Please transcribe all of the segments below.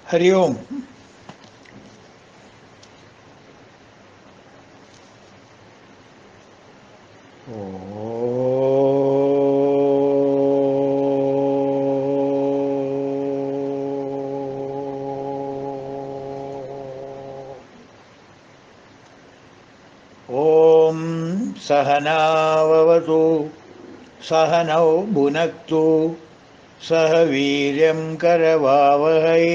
हरि ओम। ओम सहनाववतु सहनौ भुनक्तु सह वीर्यं करवावहै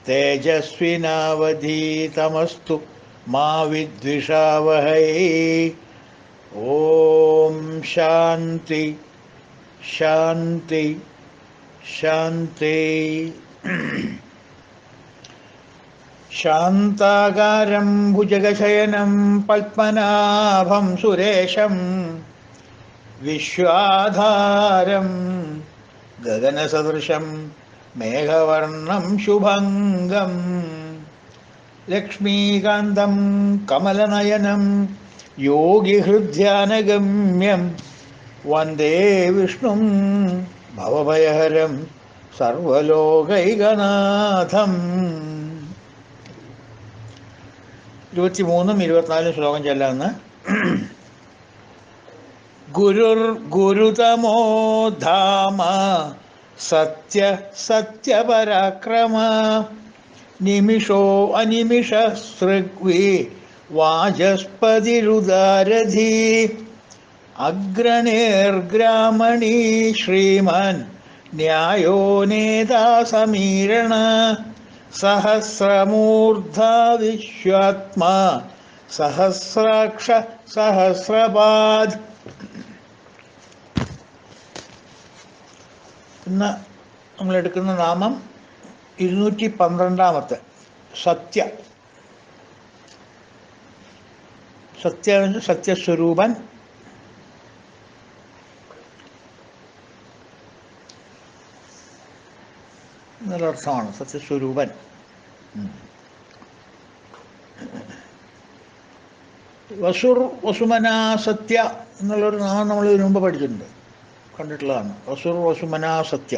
तेजस्विनावधीतमस्तु मा विद्विषावहै। ओम शांति शांति शांति। शान्ताकारं भुजगशयनं पद्मनाभं सुरेशं विश्वाधारं गगनसदृशं मेघवर्णं शुभङ्गं लक्ष्मीकान्तं कमलनयनं योगिहृद्यानगम्यं वन्दे विष्णुं भवभयहरं सर्वलोकैकनाथम्। 23-24 ശ്ലോകം ചൊല്ലാന്ന്. ഗുരുർ ഗുരുതമോ ധാമ സത്യ സത്യപരാക്രമ നിമിഷോ അനിമിഷ സൃഗ്വി വാചസ്പതിരുദാരധി അഗ്രണേർഗ്രാമണീ ശ്രീമാൻ ന്യായോ നേതാ സമീരണ सहस्रमूर्धा विश्वात्मा सहस्राक्ष सहस्रपाद. ഇന്ന് നമ്മളെടുക്കുന്ന നാമം 212 സത്യ. സത്യ സത്യസ്വരൂപൻ. എന്നൊരർത്ഥമാണ് സത്യസ്വരൂപൻ. വസുർ വസുമനാ സത്യ എന്നുള്ളൊരു നാമം നമ്മൾ ഇതിനു മുമ്പ് പഠിച്ചിട്ടുണ്ട്, കണ്ടിട്ടുള്ളതാണ്. വസുർ വസുമനാ സത്യ.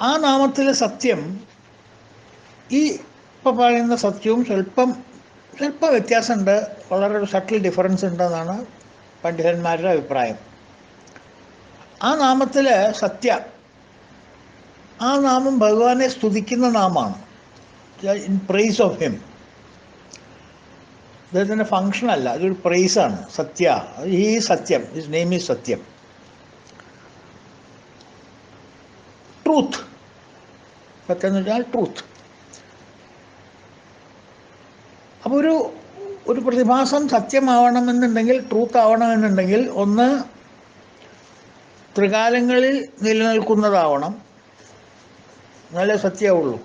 ആ നാമത്തിലെ സത്യം ഈ ഇപ്പം പറയുന്ന സത്യവും സ്വല്പം വ്യത്യാസമുണ്ട്, വളരെ ഒരു സട്ടിൽ ഡിഫറൻസ് ഉണ്ടെന്നാണ് പണ്ഡിതന്മാരുടെ അഭിപ്രായം. ആ നാമത്തിൽ സത്യ, ആ നാമം ഭഗവാനെ സ്തുതിക്കുന്ന നാമമാണ്. In praise of him. ഇദ്ദേഹത്തിൻ്റെ ഫങ്ഷൻ അല്ല, അതൊരു പ്രൈസാണ്. സത്യ, ഈ സത്യം, his name is Satyam. Truth, സത്യം എന്ന് വെച്ചാൽ ട്രൂത്ത്. അപ്പോൾ ഒരു പ്രതിഭാസം സത്യമാവണമെന്നുണ്ടെങ്കിൽ, ട്രൂത്ത് ആവണമെന്നുണ്ടെങ്കിൽ, ഒന്ന് ത്രികാലങ്ങളിൽ നിലനിൽക്കുന്നതാവണം, എന്നാലേ സത്യമുള്ളൂ.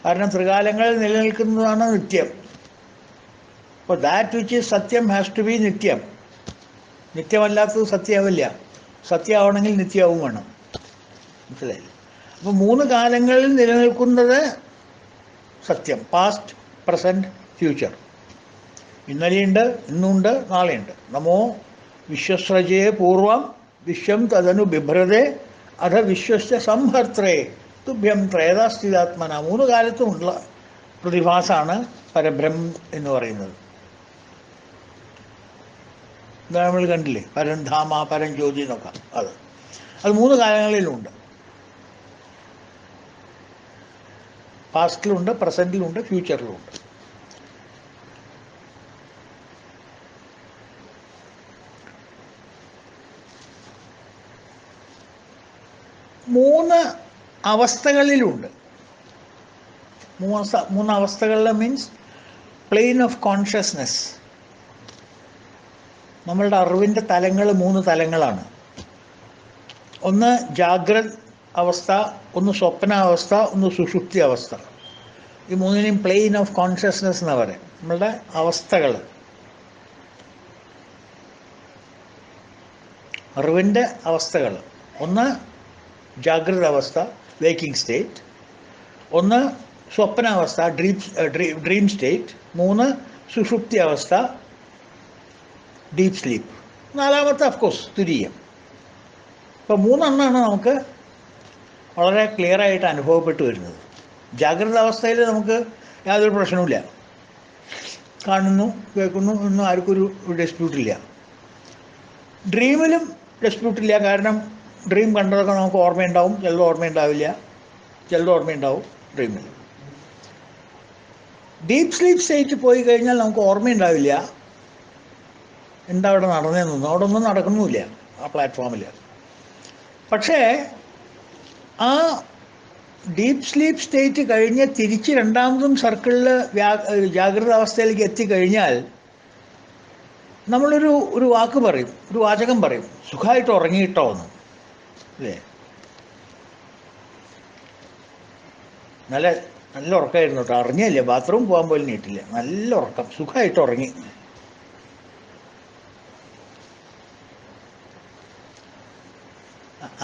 കാരണം ത്രികാലങ്ങളിൽ നിലനിൽക്കുന്നതാണ് നിത്യം. അപ്പോൾ ദാറ്റ് വിച്ച് ഈസ് സത്യം ഹാസ് ടു ബി നിത്യം. നിത്യമല്ലാത്തത് സത്യമാവില്ല. സത്യമാവണമെങ്കിൽ നിത്യവും വേണം. മനസ്സിലായില്ല? അപ്പോൾ 3 കാലങ്ങളിൽ നിലനിൽക്കുന്നത് സത്യം. Past, present, future. ഇന്നലെയുണ്ട്, ഇന്നുണ്ട്, നാളെയുണ്ട്. നമോ വിശ്വസ്രജേ പൂർവം വിശ്വം തദനു ബിഭ്രതേ അധ വിശ്വസ്യ സംഹർത്രേ തുഭ്യം ത്രേതാസ്ഥിതാത്മന. 3 കാലത്തുമുള്ള പ്രതിഭാസമാണ് പരബ്രഹ്മം എന്ന് പറയുന്നത്. ഇതാ നമ്മൾ കണ്ടില്ലേ, പരംധാമ, പരംജ്യോതി എന്നൊക്കെ. അത് 3 കാലങ്ങളിലുണ്ട്. പാസ്റ്റിലുണ്ട്, പ്രസൻറ്റിലുണ്ട്, ഫ്യൂച്ചറിലുണ്ട്. മൂന്ന് അവസ്ഥകളിലുണ്ട്. 3 അവസ്ഥകളിൽ മീൻസ് പ്ലെയിൻ ഓഫ് കോൺഷ്യസ്നെസ്. നമ്മളുടെ അറിവിൻ്റെ തലങ്ങൾ 3 തലങ്ങളാണ്. ഒന്ന് ജാഗ്രത് അവസ്ഥ, ഒന്ന് സ്വപ്നാവസ്ഥ, ഒന്ന് സുഷുപ്തി അവസ്ഥ. ഈ 3നെയും പ്ലെയിൻ ഓഫ് കോൺഷ്യസ്നെസ് എന്ന് പറയും. നമ്മളുടെ അവസ്ഥകൾ, അറിവിൻ്റെ അവസ്ഥകൾ. ഒന്ന് ജാഗ്രത അവസ്ഥ, വേക്കിംഗ് സ്റ്റേറ്റ്. ഒന്ന് സ്വപ്നാവസ്ഥ, ഡ്രീം സ്റ്റേറ്റ്. 3 സുഷുപ്തി അവസ്ഥ, ഡീപ്പ് സ്ലീപ്പ്. 4ാമത്തെ ഓഫ് കോഴ്സ് തുരീയം. ഇപ്പോൾ 3 നമുക്ക് വളരെ ക്ലിയറായിട്ട് അനുഭവപ്പെട്ടു വരുന്നത്. ജാഗ്രത അവസ്ഥയിൽ നമുക്ക് യാതൊരു പ്രശ്നവുമില്ല, കാണുന്നു കേൾക്കുന്നു ഒന്നും ആർക്കും ഒരു ഡിസ്പ്യൂട്ടില്ല. ഡ്രീമിലും ഡിസ്പ്യൂട്ടില്ല, കാരണം ഡ്രീം കണ്ടതൊക്കെ നമുക്ക് ഓർമ്മയുണ്ടാവും, ചിലത് ഓർമ്മയുണ്ടാവില്ല, ചിലത് ഓർമ്മയുണ്ടാവും ഡ്രീമിൽ. ഡീപ്പ് സ്ലീപ്പ് സ്റ്റേറ്റ് പോയി കഴിഞ്ഞാൽ നമുക്ക് ഓർമ്മയുണ്ടാവില്ല എന്താ അവിടെ നടന്നതെന്നൊന്നും, അവിടെ ഒന്നും നടക്കുന്നുമില്ല ആ പ്ലാറ്റ്ഫോമിൽ. പക്ഷേ ആ ഡീപ്പ് സ്ലീപ്പ് സ്റ്റേറ്റ് കഴിഞ്ഞ് തിരിച്ച് രണ്ടാമതും സർക്കിളിൽ ജാഗ്രത അവസ്ഥയിലേക്ക് എത്തിക്കഴിഞ്ഞാൽ നമ്മളൊരു വാക്ക് പറയും, ഒരു വാചകം പറയും, സുഖമായിട്ട് ഉറങ്ങിയിട്ടോ എന്ന്, അല്ലേ? നല്ല നല്ല ഉറക്കമായിരുന്നു കേട്ടോ, അറിഞ്ഞില്ല, ബാത്റൂം പോകാൻ പോലും നീട്ടില്ല, നല്ല ഉറക്കം, സുഖമായിട്ട് ഉറങ്ങി.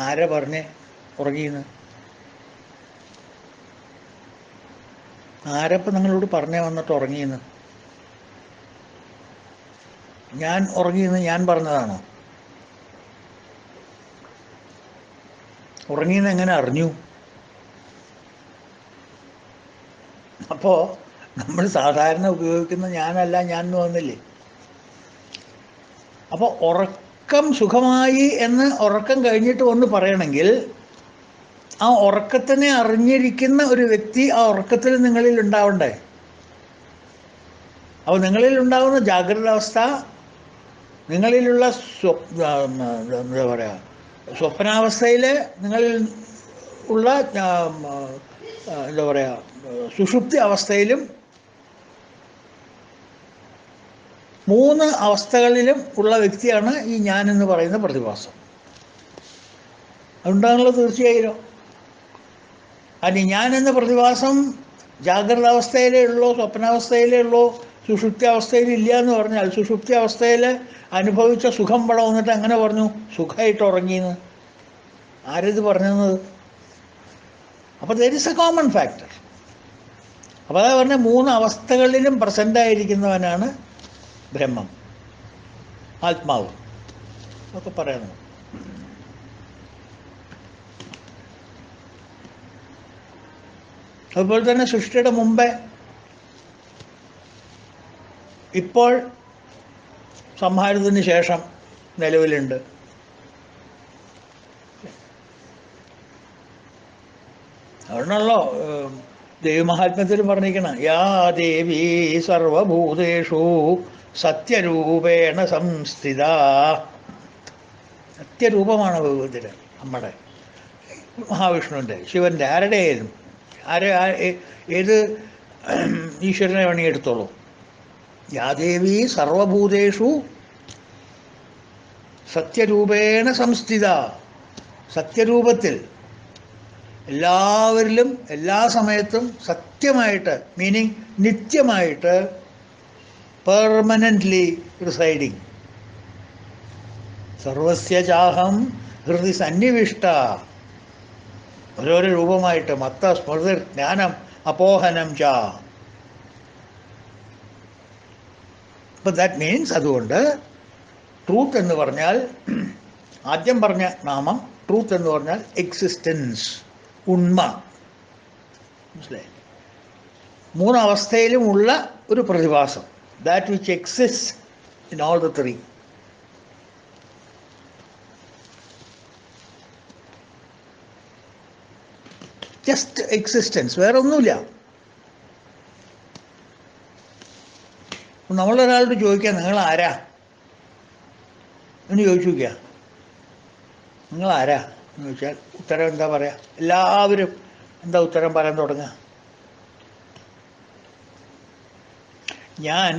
ആരാ പറഞ്ഞേ ഉറങ്ങിയെന്ന്? ആരപ്പം നിങ്ങളോട് പറഞ്ഞേ വന്നിട്ട് ഉറങ്ങിയെന്ന്? ഞാൻ ഉറങ്ങിയെന്ന് ഞാൻ പറഞ്ഞതാണോ? ഉറങ്ങിയെന്ന് എങ്ങനെ അറിഞ്ഞു? അപ്പോൾ നമ്മൾ സാധാരണ ഉപയോഗിക്കുന്ന ഞാനല്ല ഞാൻ എന്ന് വന്നില്ലേ. അപ്പോൾ ഉറക്കം സുഖമായി എന്ന് ഉറക്കം കഴിഞ്ഞിട്ട് ഒന്ന് പറയണമെങ്കിൽ ആ ഉറക്കത്തിനെ അറിഞ്ഞിരിക്കുന്ന ഒരു വ്യക്തി ആ ഉറക്കത്തിൽ നിങ്ങളിൽ ഉണ്ടാവണ്ടേ. അപ്പോൾ നിങ്ങളിൽ ഉണ്ടാകുന്ന ജാഗ്രത അവസ്ഥ, നിങ്ങളിലുള്ള എന്താ പറയുക, സ്വപ്നാവസ്ഥയിൽ നിങ്ങളിൽ ഉള്ള എന്താ പറയുക സുഷുപ്തി അവസ്ഥയിലും 3 അവസ്ഥകളിലും ഉള്ള വ്യക്തിയാണ് ഈ ഞാനെന്ന് പറയുന്ന പ്രതിഭാസം. അതുണ്ടാകുന്നത് തീർച്ചയായും. അത് ഞാനെന്ന പ്രതിഭാസം ജാഗ്രത അവസ്ഥയിലേ ഉള്ളൂ, സ്വപ്നാവസ്ഥയിലേ ഉള്ളൂ, സുഷുപ്തി അവസ്ഥയിൽ ഇല്ല എന്ന് പറഞ്ഞാൽ സുഷുപ്തി അവസ്ഥയിൽ അനുഭവിച്ച സുഖം ഇവിടെ വന്നിട്ട് എങ്ങനെ പറഞ്ഞു സുഖമായിട്ട് ഉറങ്ങിയെന്ന്? ആരിത് പറഞ്ഞത്? അപ്പോൾ there is A common factor. അപ്പോൾ അതാ പറഞ്ഞ 3 അവസ്ഥകളിലും പ്രസൻ്റായിരിക്കുന്നവനാണ് ബ്രഹ്മം, ആത്മാവ് ഒക്കെ പറയുന്നത്. അതുപോലെ തന്നെ സൃഷ്ടിയുടെ മുമ്പേ, ഇപ്പോൾ, സംഹാരത്തിന് ശേഷം നിലവിലുണ്ട്. അതുകൊണ്ടാണല്ലോ ദേവീമഹാത്മ്യത്തിൽ പറഞ്ഞിരിക്കണം, യാ ദേവി സർവഭൂതേഷു സത്യരൂപേണ സംസ്ഥിത. സത്യരൂപമാണ് ഭഗവതിയുടെ, നമ്മുടെ മഹാവിഷ്ണുവിൻ്റെ, ശിവൻ്റെ, ആരുടെ ആയാലും ഏത് ഈശ്വരനെ വേണമെങ്കിൽ എടുത്തോളൂ. യാദേവി സർവഭൂതേഷു സത്യരൂപേണ സംസ്ഥിത. സത്യരൂപത്തിൽ എല്ലാവരിലും എല്ലാ സമയത്തും സത്യമായിട്ട്, മീനിങ് നിത്യമായിട്ട്, പെർമനൻ്റ്ലി റിസൈഡിങ്. സർവസ്യ ചാഹം ഹൃദി സന്നിവിഷ്ട. ഓരോരോ രൂപമായിട്ട് മത്ത സ്മൃതി ജ്ഞാനം അപോഹനം ച. അപ്പം ദാറ്റ് മീൻസ്, അതുകൊണ്ട് ട്രൂത്ത് എന്ന് പറഞ്ഞാൽ, ആദ്യം പറഞ്ഞ നാമം ട്രൂത്ത് എന്ന് പറഞ്ഞാൽ എക്സിസ്റ്റൻസ്, ഉണ്മ. മനസ്സിലായി? 3 അവസ്ഥയിലും ഉള്ള ഒരു പ്രതിഭാസം, that which exist in all the 3. Just existence, വേറെ ഒന്നുമില്ല. നമ്മളൊരാളോട് ചോദിക്കുക നിങ്ങൾ ആരാ എന്ന് ചോദിച്ചു നോക്കുക, നിങ്ങൾ ആരാ എന്ന് ചോദിച്ചാൽ ഉത്തരം എന്താ പറയുക? എല്ലാവരും എന്താ ഉത്തരം പറയാൻ തുടങ്ങുക? ഞാൻ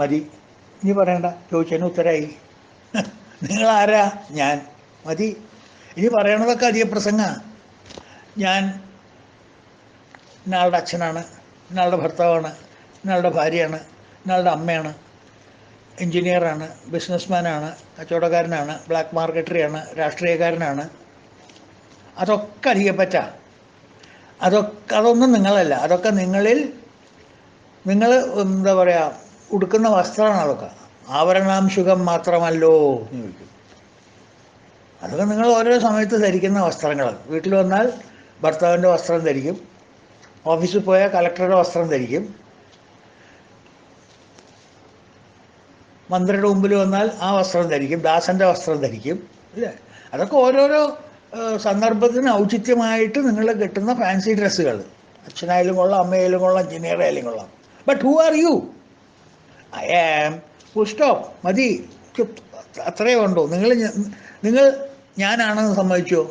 മതി. ഇനി പറയണ്ട, ചോദിച്ചതിന് ഉത്തരമായി. നിങ്ങളാരാ? ഞാൻ മതി. ഇനി പറയണതൊക്കെ അധിക പ്രസംഗ. ഞാൻ ഇന്നയാളുടെ അച്ഛനാണ്, ഇന്നയാളുടെ ഭർത്താവാണ്, ഇന്നയാളുടെ ഭാര്യയാണ്, ഇന്നയാളുടെ അമ്മയാണ്, എൻജിനീയറാണ്, ബിസിനസ്മാനാണ്, കച്ചവടക്കാരനാണ്, ബ്ലാക്ക് മാർക്കറ്ററിയാണ്, രാഷ്ട്രീയക്കാരനാണ്. അതൊക്കെ അധികപ്പറ്റ. അതൊന്നും നിങ്ങളല്ല. അതൊക്കെ നിങ്ങൾ എന്താ പറയുക, ഉടുക്കുന്ന വസ്ത്രമാണ്. അതൊക്കെ ആവരണാംശുകം മാത്രമല്ലോ എന്ന് ചോദിക്കും. അതൊക്കെ നിങ്ങൾ ഓരോ സമയത്ത് ധരിക്കുന്ന വസ്ത്രങ്ങൾ. വീട്ടിൽ വന്നാൽ ഭർത്താവിൻ്റെ വസ്ത്രം ധരിക്കും, ഓഫീസിൽ പോയാൽ കളക്ടറുടെ വസ്ത്രം ധരിക്കും, മന്ത്രിയുടെ മുമ്പിൽ വന്നാൽ ആ വസ്ത്രം ധരിക്കും, ദാസൻ്റെ വസ്ത്രം ധരിക്കും, അല്ലേ? അതൊക്കെ ഓരോരോ സന്ദർഭത്തിന് ഔചിത്യമായിട്ട് നിങ്ങൾ കിട്ടുന്ന ഫാൻസി ഡ്രസ്സുകൾ. അച്ഛനായാലും കൊള്ളാം, അമ്മയായാലും കൊള്ളാം, എഞ്ചിനീയർ ആയാലും കൊള്ളാം. But who are you? I am full stop. മതി, അത്രയേ ഉണ്ടോ? നിങ്ങൾ ഞാനാണെന്ന് സമ്മതിച്ചോ?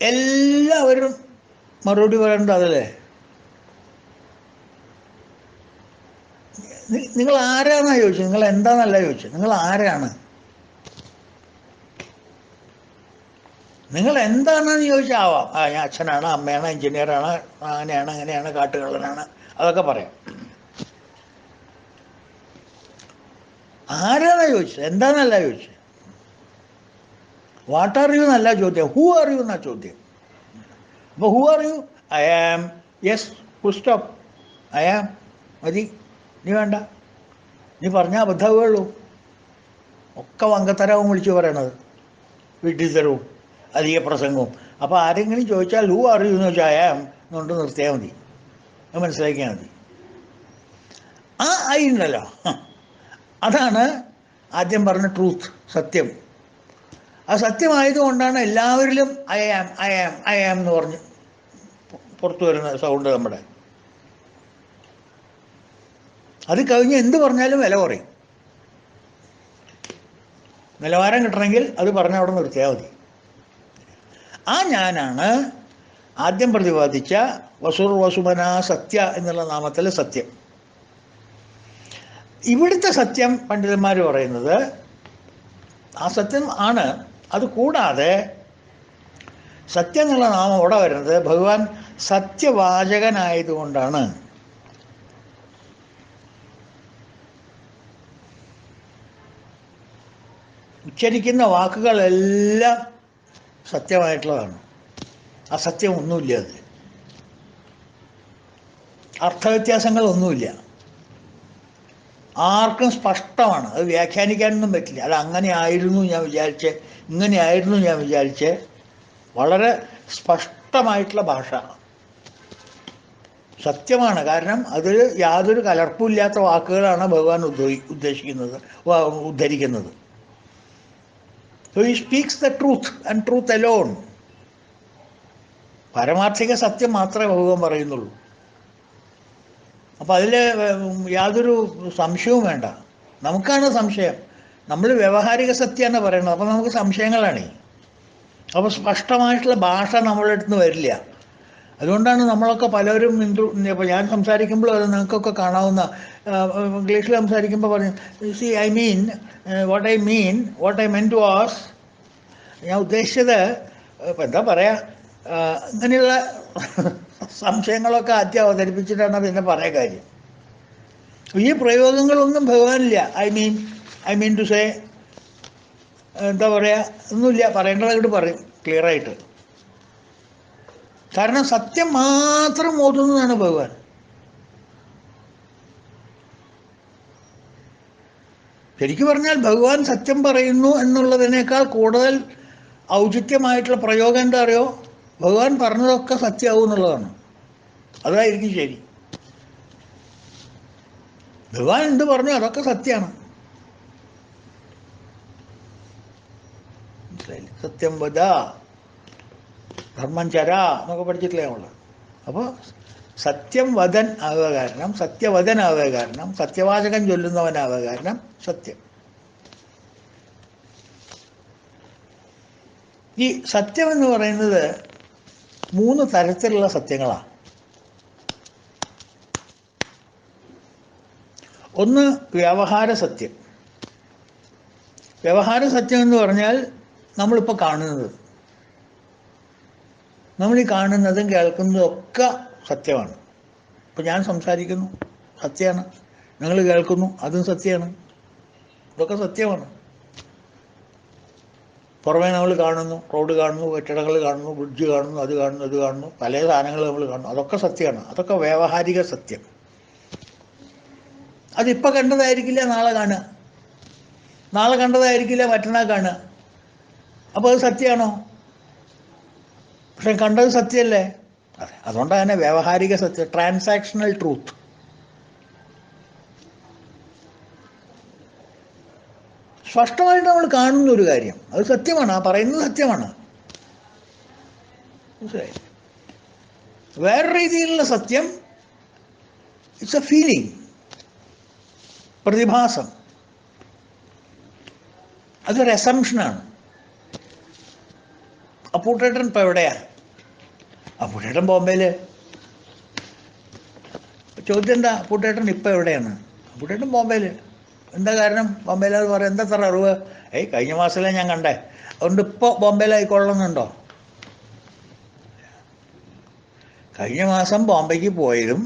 എല്ലാവരും മറുപടി പറയേണ്ടത് അതല്ലേ? നിങ്ങൾ ആരാന്നാണ് ചോദിച്ചത്, നിങ്ങൾ എന്താണെന്നല്ല ചോദിച്ചത്, നിങ്ങൾ ആരാണ്, നിങ്ങൾ എന്താണെന്ന് ചോദിച്ചാൽ ആവാം. ഞാൻ അച്ഛനാണ്, അമ്മയാണ്, എഞ്ചിനീയറാണ്, അങ്ങനെയാണ്, അങ്ങനെയാണ്, കാട്ടുകള്ളനാണ്, അതൊക്കെ പറയാം. ആരാന്നാ ചോദിച്ചത്, എന്താണെന്നല്ല ചോദിച്ചത്. വാട്ട് ആർ യു എന്നല്ല ചോദ്യം, ഹൂ ആർ യു എന്നാ ചോദ്യം. അപ്പോൾ who are you? I am, yes, full stop, I am. മതി, നീ വേണ്ട, നീ പറഞ്ഞാൽ അബദ്ധമേ ഒക്കെ വങ്കത്തരവും വിളിച്ച് പറയണത്, വിഡ്ഢിത്തരവും അധിക പ്രസംഗവും. അപ്പോൾ ആരെങ്കിലും ചോദിച്ചാൽ ഹൂ ആർ യു എന്ന് ചോദിച്ചാൽ ഐ ആം എന്നുകൊണ്ട് നിർത്തിയാൽ മതി, അത് മനസ്സിലാക്കിയാൽ മതി. ആ ഐ ഉണ്ടല്ലോ, അതാണ് ആദ്യം പറഞ്ഞ ട്രൂത്ത്, സത്യം. ആ സത്യമായതുകൊണ്ടാണ് എല്ലാവരിലും I am, I am, I am എന്ന് പറഞ്ഞ് പുറത്തു വരുന്ന സൗണ്ട് നമ്മുടെ. അത് കഴിഞ്ഞ് എന്ത് പറഞ്ഞാലും വില കുറയും. നിലവാരം കിട്ടണമെങ്കിൽ അത് പറഞ്ഞ അവിടെ നിർത്തിയാൽ മതി. ആ ഞാനാണ് ആദ്യം പ്രതിപാദിച്ച വസുർ വസുമന സത്യ എന്നുള്ള നാമത്തിലെ സത്യം. ഇവിടുത്തെ സത്യം പണ്ഡിതന്മാർ പറയുന്നത് ആ സത്യം ആണ്. അത് കൂടാതെ സത്യം എന്നുള്ള നാമം ഇവിടെ വരുന്നത് ഭഗവാൻ സത്യവാചകനായതുകൊണ്ടാണ്. ഉച്ചരിക്കുന്ന വാക്കുകളെല്ലാം സത്യമായിട്ടുള്ളതാണ്. അസത്യം ഒന്നുമില്ല, അതിൽ അർത്ഥവ്യത്യാസങ്ങളൊന്നുമില്ല, ആർക്കും സ്പഷ്ടമാണ്. അത് വ്യാഖ്യാനിക്കാനൊന്നും പറ്റില്ല. അത് അങ്ങനെ ആയിരുന്നു ഞാൻ വിചാരിച്ച്, ഇങ്ങനെയായിരുന്നു ഞാൻ വിചാരിച്ച്, വളരെ സ്പഷ്ടമായിട്ടുള്ള ഭാഷ സത്യമാണ്. കാരണം അതിൽ യാതൊരു കലർപ്പുമില്ലാത്ത വാക്കുകളാണ് ഭഗവാൻ ഉദ്ധരിക്കുന്നത്. So he speaks the truth and truth alone. പാരമാർത്ഥിക സത്യം മാത്രമേ ഭഗവാൻ പറയുന്നുള്ളൂ. അപ്പോൾ അതിൽ യാതൊരു സംശയവും വേണ്ട. നമുക്കാണ് സംശയം. നമ്മൾ വ്യവഹാരിക സത്യമാണ് പറയുന്നത്, അപ്പോൾ നമുക്ക് സംശയങ്ങളാണ്. അപ്പോൾ സ്പഷ്ടമായിട്ടുള്ള ഭാഷ നമ്മളുടെ അടുത്ത് നിന്ന് വരില്ല. അതുകൊണ്ടാണ് നമ്മളൊക്കെ പലരും ഇപ്പോൾ ഞാൻ സംസാരിക്കുമ്പോൾ അത് നിങ്ങൾക്കൊക്കെ കാണാവുന്ന, ഇംഗ്ലീഷിൽ സംസാരിക്കുമ്പോൾ പറഞ്ഞു, C I mean what I meant was, ഞാൻ ഉദ്ദേശിച്ചത് ഇപ്പം എന്താ പറയുക, ഇങ്ങനെയുള്ള സംശയങ്ങളൊക്കെ ആദ്യം അവതരിപ്പിച്ചിട്ടാണ് പിന്നെ പറയാൻ കാര്യം. ഈ പ്രയോഗങ്ങളൊന്നും ഭഗവാനില്ല. ഐ മീൻ ടു സേ, എന്താ പറയുക, ഒന്നുമില്ല. പറയേണ്ടത് അങ്ങോട്ട് പറയും ക്ലിയറായിട്ട്. കാരണം സത്യം മാത്രം ഓതുന്നതാണ് ഭഗവാൻ. ശരിക്കും പറഞ്ഞാൽ ഭഗവാൻ സത്യം പറയുന്നു എന്നുള്ളതിനേക്കാൾ കൂടുതൽ ഔചിത്യമായിട്ടുള്ള പ്രയോഗം എന്താ അറിയോ? ഭഗവാൻ പറഞ്ഞതൊക്കെ സത്യമാവും എന്നുള്ളതാണ്. അതായിരിക്കും ശരി. ഭഗവാൻ എന്ത് പറഞ്ഞു അതൊക്കെ സത്യമാണ്. സത്യം വദ ധർമ്മം ചര എന്നൊക്കെ പഠിച്ചിട്ടില്ലേ നമ്മൾ? അപ്പോൾ സത്യം വദൻ ആവുക കാരണം, സത്യവദനാവുക കാരണം, സത്യവാചകം ചൊല്ലുന്നവനാവുക കാരണം സത്യം. ഈ സത്യം എന്ന് പറയുന്നത് 3 തരത്തിലുള്ള സത്യങ്ങളാണ്. ഒന്ന് വ്യവഹാര സത്യം. വ്യവഹാര സത്യം എന്ന് പറഞ്ഞാൽ നമ്മളിപ്പോൾ കാണുന്നത്, നമ്മളീ കാണുന്നതും കേൾക്കുന്നതും ഒക്കെ സത്യമാണ്. ഇപ്പം ഞാൻ സംസാരിക്കുന്നു, സത്യമാണ്. നിങ്ങൾ കേൾക്കുന്നു, അതും സത്യമാണ്. ഇതൊക്കെ സത്യമാണ്. പുറമേ നമ്മൾ കാണുന്നു, റോഡ് കാണുന്നു, കെട്ടിടങ്ങൾ കാണുന്നു, ബ്രിഡ്ജ് കാണുന്നു, അത് കാണുന്നു, ഇത് കാണുന്നു, പല സാധനങ്ങൾ നമ്മൾ കാണുന്നു, അതൊക്കെ സത്യമാണ്. അതൊക്കെ വ്യാവഹാരിക സത്യം. അതിപ്പോൾ കണ്ടതായിരിക്കില്ല നാളെ കാണുക. നാളെ കണ്ടതായിരിക്കില്ല മറ്റന്നാൾ കാണുക. അപ്പോൾ അത് സത്യമാണോ? പക്ഷെ കണ്ടത് സത്യമല്ലേ? അതെ. അതുകൊണ്ടാണ് തന്നെ വ്യാവഹാരിക സത്യം, ട്രാൻസാക്ഷണൽ ട്രൂത്ത്. സ്പഷ്ടമായിട്ട് നമ്മൾ കാണുന്ന ഒരു കാര്യം, അത് സത്യമാണ്, ആ പറയുന്നത് സത്യമാണ്. മനസ്സിലായി? വേറെ രീതിയിലുള്ള സത്യം ഇറ്റ്സ് എ ഫീലിംഗ്, പ്രതിഭാസം, അതൊരു അസംഷനാണ്. അപ്പൂട്ടേട്ടൻ ഇപ്പം എവിടെയാ? അപ്പൂട്ടേട്ടൻ ബോംബെയിൽ. ചോദ്യം എന്താ? അപ്പൂട്ടേട്ടൻ ഇപ്പം എവിടെയാണ്? അപ്പൂട്ടേട്ടൻ ബോംബെയിൽ. എന്താ കാരണം? ബോംബെയിലെന്ന് പറയാം. എന്താ തറ അറിവ്? കഴിഞ്ഞ മാസമല്ലേ ഞാൻ കണ്ടേ, അതുകൊണ്ട് ഇപ്പോൾ ബോംബെയിലായിക്കൊള്ളുന്നുണ്ടോ? കഴിഞ്ഞ മാസം ബോംബെക്ക് പോയതും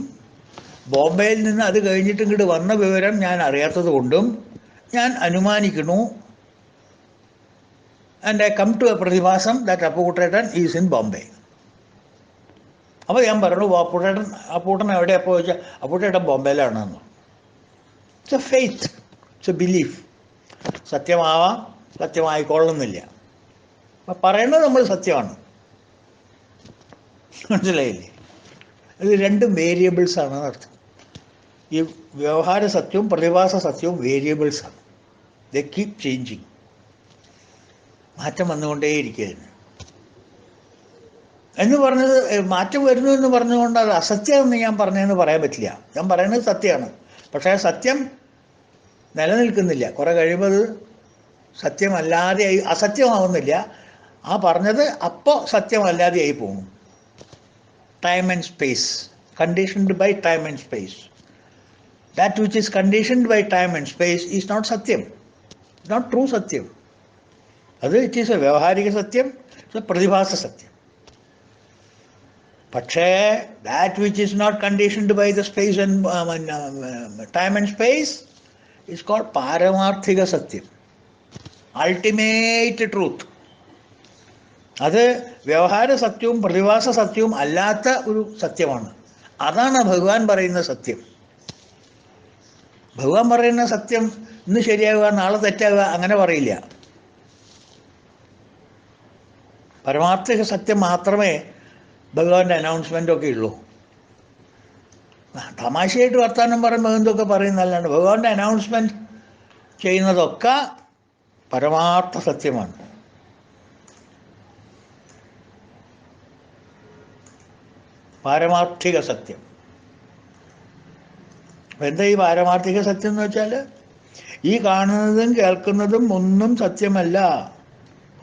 ബോംബെയിൽ നിന്ന് അത് കഴിഞ്ഞിട്ട് ഇങ്ങോട്ട് വന്ന വിവരം ഞാൻ അറിയാത്തത് കൊണ്ടും ഞാൻ അനുമാനിക്കുന്നു. And I come to a പ്രതിഭാസം ദാറ്റ് അപ്പൂട്ടേട്ടൻ ഈസ് ഇൻ ബോംബെ. അപ്പോൾ ഞാൻ പറഞ്ഞു, അപ്പൂട്ടൻ എവിടെയാണ് പോയി ചോദിച്ചാൽ അപ്പൂട്ടേട്ടൻ ബോംബെയിലാണെന്ന്. It's a faith, it's a belief. സത്യമാവാം, സത്യമായിക്കൊള്ളുന്നില്ല. അപ്പം പറയുന്നത് നമ്മൾ സത്യമാണ്. മനസ്സിലായില്ലേ? ഇത് രണ്ടും വേരിയബിൾസാണ് അർത്ഥം. ഈ വ്യവഹാര സത്യവും പ്രതിഭാസ സത്യവും വേരിയബിൾസാണ്. ദേ കീപ് ചേഞ്ചിങ്, മാറ്റം വന്നുകൊണ്ടേയിരിക്കുകയാണ്. എന്ന് പറഞ്ഞത് മാറ്റം വരുന്നു എന്ന് പറഞ്ഞുകൊണ്ട് അത് അസത്യമെന്ന് ഞാൻ പറഞ്ഞതെന്ന് പറയാൻ പറ്റില്ല. ഞാൻ പറയുന്നത് സത്യമാണ്. പക്ഷേ സത്യം നിലനിൽക്കുന്നില്ല. കുറേ കഴിയുമ്പോൾ അത് സത്യമല്ലാതെയായി, അസത്യമാവുന്നില്ല. ആ പറഞ്ഞത് അപ്പോൾ സത്യമല്ലാതെയായി പോകും. Time and space, conditioned by time and space. That which is conditioned by time and space is not സത്യം, നോട്ട് ട്രൂ സത്യം. അത് ഇറ്റ് ഈസ് എ വ്യവഹാരിക സത്യം, ഇറ്റ്സ് എ പ്രതിഭാസ സത്യം. പക്ഷേ that which is not conditioned by the space and time and space is called പാരമാർത്ഥിക സത്യം, ultimate truth. അത് വ്യവഹാര സത്യവും പ്രതിഭാസ സത്യവും അല്ലാത്ത ഒരു സത്യമാണ്. അതാണ് ഭഗവാൻ പറയുന്ന സത്യം. ഭഗവാൻ പറയുന്ന സത്യം ഇന്ന് ശരിയാവുക നാളെ തെറ്റാവുക അങ്ങനെ പറയില്ല. പരമാർത്ഥിക സത്യം മാത്രമേ ഭഗവാന്റെ അനൗൺസ്മെൻ്റൊക്കെ ഉള്ളൂ. തമാശയായിട്ട് വർത്തമാനം പറയുമ്പോൾ എന്തൊക്കെ പറയുന്നതല്ലാണ്ട് ഭഗവാന്റെ അനൗൺസ്മെൻറ്റ് ചെയ്യുന്നതൊക്കെ പരമാർത്ഥ സത്യമാണ്. പാരമാർത്ഥിക സത്യം. എന്താ ഈ പാരമാർത്ഥിക സത്യം എന്ന് വെച്ചാൽ, ഈ കാണുന്നതും കേൾക്കുന്നതും ഒന്നും സത്യമല്ല,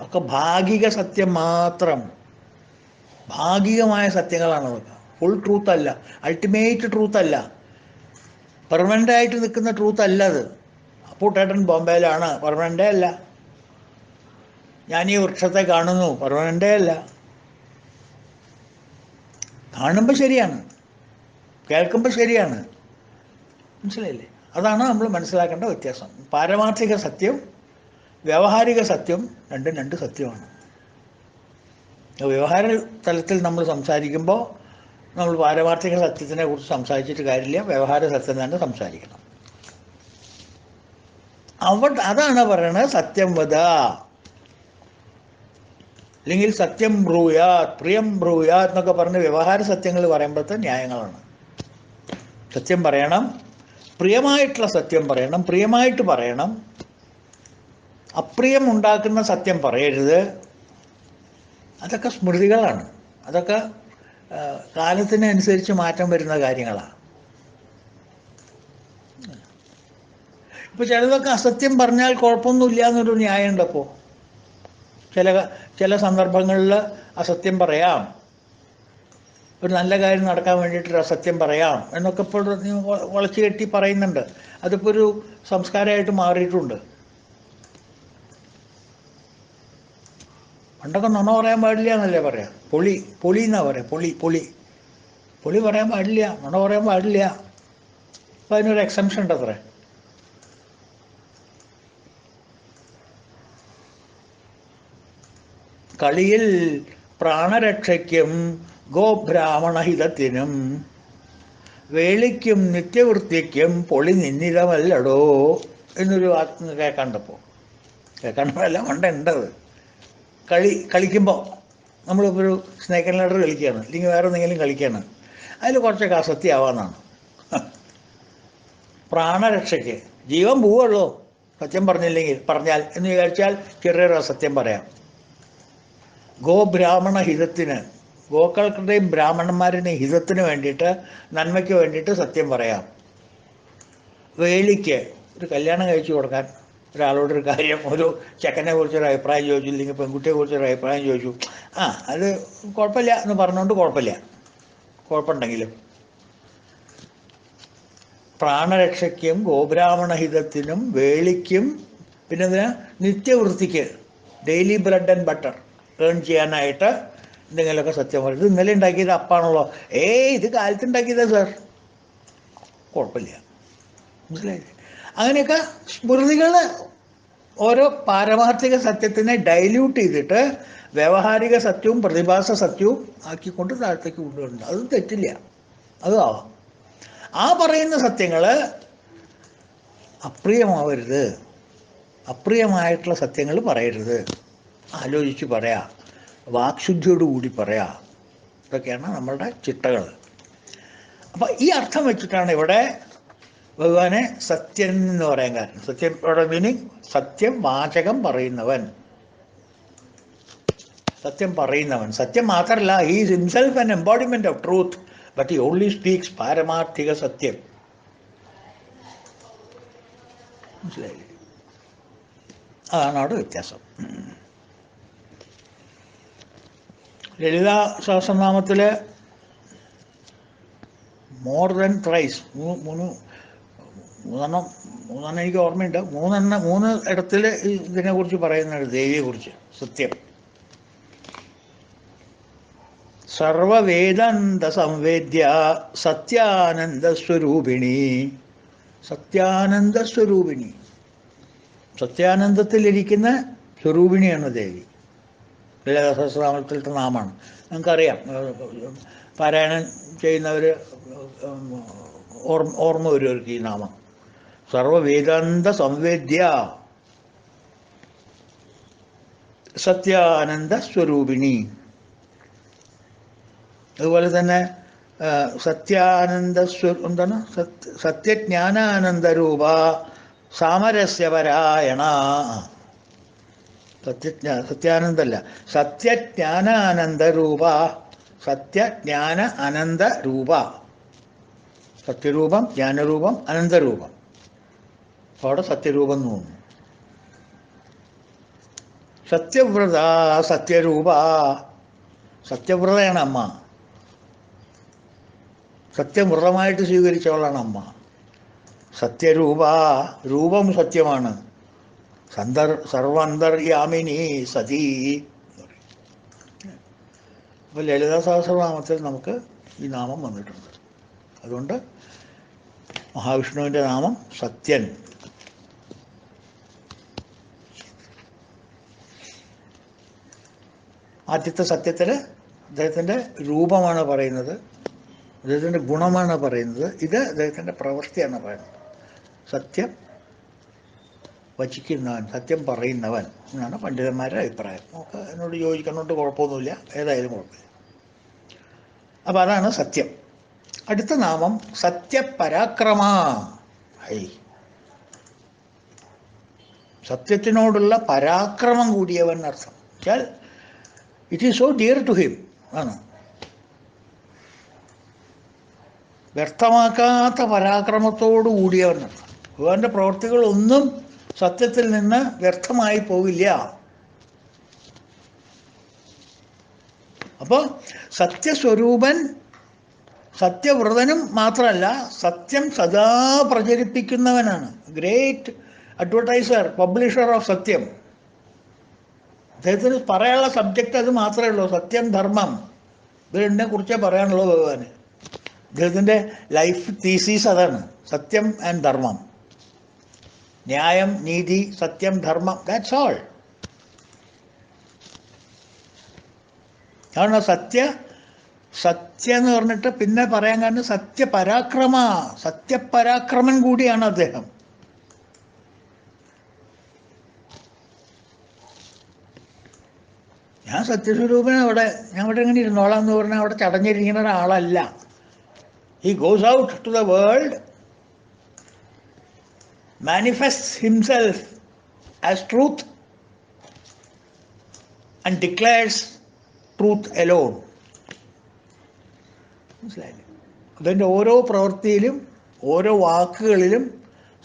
ഒക്കെ ഭാഗിക സത്യം മാത്രം. ഭാഗികമായ സത്യങ്ങളാണ് അതൊക്കെ. ഫുൾ ട്രൂത്ത് അല്ല, അൾട്ടിമേറ്റ് ട്രൂത്ത് അല്ല, പെർമനൻ്റ് ആയിട്ട് നിൽക്കുന്ന ട്രൂത്ത് അല്ല അത്. അപ്പൂട്ടേട്ടൻ ബോംബെയിലാണ്, പെർമനൻ്റേ അല്ല. ഞാൻ ഈ വൃക്ഷത്തെ കാണുന്നു, പെർമനൻ്റേ അല്ല. കാണുമ്പോൾ ശരിയാണ്, കേൾക്കുമ്പോൾ ശരിയാണ്. മനസ്സിലായില്ലേ? അതാണ് നമ്മൾ മനസ്സിലാക്കേണ്ട വ്യത്യാസം. പാരമാർത്ഥിക സത്യം, വ്യാവഹാരിക സത്യം രണ്ടും രണ്ട് സത്യമാണ്. വ്യവഹാര തലത്തിൽ നമ്മൾ സംസാരിക്കുമ്പോൾ നമ്മൾ പാരമാർത്ഥിക സത്യത്തിനെ കുറിച്ച് സംസാരിച്ചിട്ട് കാര്യമില്ല, വ്യവഹാര സത്യം തന്നെ സംസാരിക്കണം. അതാണ് പറയണത് സത്യം വദ, അല്ലെങ്കിൽ സത്യം ബ്രൂയാത്, പ്രിയം ബ്രൂയാത് എന്നൊക്കെ പറഞ്ഞ് വ്യവഹാര സത്യങ്ങൾ പറയുമ്പോഴത്തെ ന്യായങ്ങളാണ്. സത്യം പറയണം, പ്രിയമായിട്ടുള്ള സത്യം പറയണം, പ്രിയമായിട്ട് പറയണം. അപ്രിയം ഉണ്ടാക്കുന്ന സത്യം പറയരുത്. അതൊക്കെ സ്മൃതികളാണ്, അതൊക്കെ കാലത്തിനനുസരിച്ച് മാറ്റം വരുന്ന കാര്യങ്ങളാണ്. ഇപ്പോൾ ചിലതൊക്കെ അസത്യം പറഞ്ഞാൽ കുഴപ്പമൊന്നുമില്ല എന്നൊരു ന്യായമുണ്ട്. അപ്പോൾ ചില സന്ദർഭങ്ങളിൽ അസത്യം പറയാം, ഒരു നല്ല കാര്യം നടക്കാൻ വേണ്ടിയിട്ടൊരു അസത്യം പറയാം എന്നൊക്കെ ഇപ്പോൾ വളച്ചു കെട്ടി പറയുന്നുണ്ട്. അതിപ്പോൾ ഒരു സംസ്കാരമായിട്ട് മാറിയിട്ടുണ്ട്. പണ്ടൊക്കെ നുണ പറയാൻ പാടില്ല എന്നല്ലേ പറയാം, പൊളി എന്നാ പറയാം, പൊളി പറയാൻ പാടില്ല, നുണ പറയാൻ പാടില്ല. അപ്പം അതിനൊരു എക്സംഷൻ ഉണ്ട് അത്രേ. കളിയിൽ പ്രാണരക്ഷയ്ക്കും ഗോബ്രാഹ്മണഹിതത്തിനും വേളിക്കും നിത്യവൃത്തിക്കും പൊളി നിന്നിതമല്ലടോ എന്നൊരു വാക്ക് കേൾക്കണ്ടപ്പോൾ കേൾക്കാണ്ടല്ല, ഉണ്ടത്. കളിക്കുമ്പോൾ നമ്മളിപ്പോൾ ഒരു സ്നേക്ക് ആൻഡ് ലാഡർ കളിക്കുകയാണ്, അല്ലെങ്കിൽ വേറെ എന്തെങ്കിലും കളിക്കുകയാണ്, അതിൽ കുറച്ചൊക്കെ അസത്യമാവാന്നാണ്. പ്രാണരക്ഷയ്ക്ക് ജീവൻ പോവുള്ളൂ സത്യം പറഞ്ഞാൽ എന്ന് വിചാരിച്ചാൽ ചെറിയൊരു അസത്യം പറയാം. ഗോബ്രാഹ്മണ ഹിതത്തിന്, ഗോക്കളുടെയും ബ്രാഹ്മണന്മാരുടെയും ഹിതത്തിന് വേണ്ടിയിട്ട്, നന്മയ്ക്ക് വേണ്ടിയിട്ട് സത്യം പറയാം. വേലിക്ക് ഒരു കല്യാണം കഴിച്ചു കൊടുക്കാൻ ഒരാളോടൊരു കാര്യം, ഒരു ചെക്കനെ കുറിച്ചൊരു അഭിപ്രായം ചോദിച്ചു, ഇല്ലെങ്കിൽ പെൺകുട്ടിയെ കുറിച്ചൊരു അഭിപ്രായം ചോദിച്ചു, അത് കുഴപ്പമില്ല എന്ന് പറഞ്ഞുകൊണ്ട് കുഴപ്പമുണ്ടെങ്കിലും പ്രാണരക്ഷയ്ക്കും ഗോബ്രാഹ്മണഹിതത്തിനും വേളിക്കും പിന്നെ നിത്യവൃത്തിക്ക് daily bread and butter earn ചെയ്യാനായിട്ട് എന്തെങ്കിലുമൊക്കെ സത്യം പറയും. ഇത് ഇന്നലെ ഉണ്ടാക്കിയത് അപ്പാണല്ലോ, ഇത് കാലത്ത് ഉണ്ടാക്കിയതാ സാർ, കുഴപ്പമില്ല. മനസ്സിലായില്ലേ? അങ്ങനെയൊക്കെ സ്മൃതികൾ ഓരോ പാരമാർത്ഥിക സത്യത്തിനെ ഡൈല്യൂട്ട് ചെയ്തിട്ട് വ്യാവഹാരിക സത്യവും പ്രതിഭാസ സത്യവും ആക്കിക്കൊണ്ട് താഴത്തേക്ക് കൊണ്ടുവരുന്നുണ്ട്. അതും തെറ്റില്ല, അതും ആവാം. ആ പറയുന്ന സത്യങ്ങൾ അപ്രിയമാവരുത്, അപ്രിയമായിട്ടുള്ള സത്യങ്ങൾ പറയരുത്, ആലോചിച്ച് പറയാ, വാക്ശുദ്ധിയോടുകൂടി പറയാ. ഇതൊക്കെയാണ് നമ്മളുടെ ചിട്ടകൾ. അപ്പം ഈ അർത്ഥം വെച്ചിട്ടാണ് ഇവിടെ ഭഗവാനെ സത്യൻ എന്ന് പറയാൻ കാരണം. സത്യം ഇവിടെ മീനിങ് സത്യം വാചകം പറയുന്നവൻ, സത്യം പറയുന്നവൻ. സത്യം മാത്രമല്ല, he is himself an embodiment of truth, but he only speaks പാരമാർത്ഥിക സത്യം. മനസ്സിലായില്ലേ? അതാണ് അവിടെ വ്യത്യാസം. ലളിതാ സഹസ്രനാമത്തിൽ മോർ ദൻ ത്രൈസ്, മൂന്നെണ്ണം എനിക്ക് ഓർമ്മയുണ്ട്, മൂന്ന് ഇടത്തിൽ ഇതിനെക്കുറിച്ച് പറയുന്നുണ്ട്, ദേവിയെക്കുറിച്ച്. സത്യം സർവവേദാന്ത സംവേദ്യ സത്യാനന്ദസ്വരൂപിണി. സത്യാനന്ദസ്വരൂപിണി, സത്യാനന്ദത്തിലിരിക്കുന്ന സ്വരൂപിണിയാണ് ദേവി. ലളിതാ സഹസ്രനാമത്തിലത്തെ നാമാണ്. നമുക്കറിയാം, പാരായണം ചെയ്യുന്നവർ ഓർമ്മ വരുമവർക്ക് ഈ നാമം. സർവവേദാന്ത സംവേദ്യ സത്യാനന്ദ സ്വരൂപിണി. അതുപോലെ തന്നെ എന്താണ്, സത്യജ്ഞാനാനന്ദരൂപ സാമരസ്യപരായണ. സത്യാനന്ദല്ല, സത്യജ്ഞാനാനന്ദരൂപ, സത്യജ്ഞാന അനന്തരൂപ. സത്യരൂപം, ജ്ഞാനരൂപം, അനന്തരൂപം. അവിടെ സത്യരൂപം എന്ന് തോന്നുന്നു. സത്യവ്രത സത്യരൂപ, സത്യവ്രതയാണ് അമ്മ. സത്യമൃതമായിട്ട് സ്വീകരിച്ചവളാണ് അമ്മ. സത്യരൂപ, രൂപം സത്യമാണ്. സർവാന്തര്യാമിനി സതി. അപ്പോൾ ലളിതാ സഹസ്രനാമത്തിൽ നമുക്ക് ഈ നാമം വന്നിട്ടുണ്ട്. അതുകൊണ്ട് മഹാവിഷ്ണുവിൻ്റെ നാമം സത്യൻ. ആദ്യത്തെ സത്യത്തിൽ അദ്ദേഹത്തിൻ്റെ രൂപമാണ് പറയുന്നത്, അദ്ദേഹത്തിൻ്റെ ഗുണമാണ് പറയുന്നത്. ഇത് അദ്ദേഹത്തിൻ്റെ പ്രവൃത്തിയാണ് പറയുന്നത്. സത്യം വചിക്കുന്നവൻ, സത്യം പറയുന്നവൻ എന്നാണ് പണ്ഡിതന്മാരുടെ അഭിപ്രായം. നമുക്ക് എന്നോട് യോജിക്കുന്നതുകൊണ്ട് കുഴപ്പമൊന്നുമില്ല, ഏതായാലും കുഴപ്പമില്ല. അപ്പം അതാണ് സത്യം. അടുത്ത നാമം സത്യപരാക്രമ. സത്യത്തിനോടുള്ള പരാക്രമം കൂടിയവൻ അർത്ഥം. വെച്ചാൽ it is so dear to him ആണ്. വ്യർത്ഥമാക്കാത്ത പരാക്രമത്തോടു കൂടിയവൻ അർത്ഥം. ഭഗവാന്റെ പ്രവർത്തികളൊന്നും സത്യത്തിൽ നിന്ന് വ്യർത്ഥമായി പോവില്ല. അപ്പോൾ സത്യസ്വരൂപൻ സത്യവ്രതനും മാത്രമല്ല, സത്യം സദാ പ്രചരിപ്പിക്കുന്നവനാണ്. ഗ്രേറ്റ് അഡ്വർടൈസർ, പബ്ലിഷർ ഓഫ് സത്യം. അദ്ദേഹത്തിന് പറയാനുള്ള സബ്ജക്റ്റ് അത് മാത്രമേ ഉള്ളൂ, സത്യം, ധർമ്മം. ഇത് രണ്ടിനെ കുറിച്ചേ പറയാനുള്ളൂ ഭഗവാന്. അദ്ദേഹത്തിൻ്റെ ലൈഫ് തീസീസ് അതാണ്, സത്യം ആൻഡ് ധർമ്മം. ന്യായം, നീതി, സത്യം, ധർമ്മം, ദാറ്റ്സ് ഓൾ. കാരണം സത്യം എന്ന് പറഞ്ഞിട്ട് പിന്നെ പറയാൻ കാരണം സത്യപരാക്രമൻ കൂടിയാണ് അദ്ദേഹം. ഞാൻ സത്യസ്വരൂപനെ ഞാൻ അവിടെ ഇങ്ങനെ ഇരുന്നോളാം എന്ന് പറഞ്ഞാൽ അവിടെ ചടഞ്ഞിരിക്കുന്ന ഒരാളല്ല. He goes out to the world, manifests himself as truth and declares truth alone. മനസ്സിലായില്ലേ? അതിൻ്റെ ഓരോ പ്രവൃത്തിയിലും ഓരോ വാക്കുകളിലും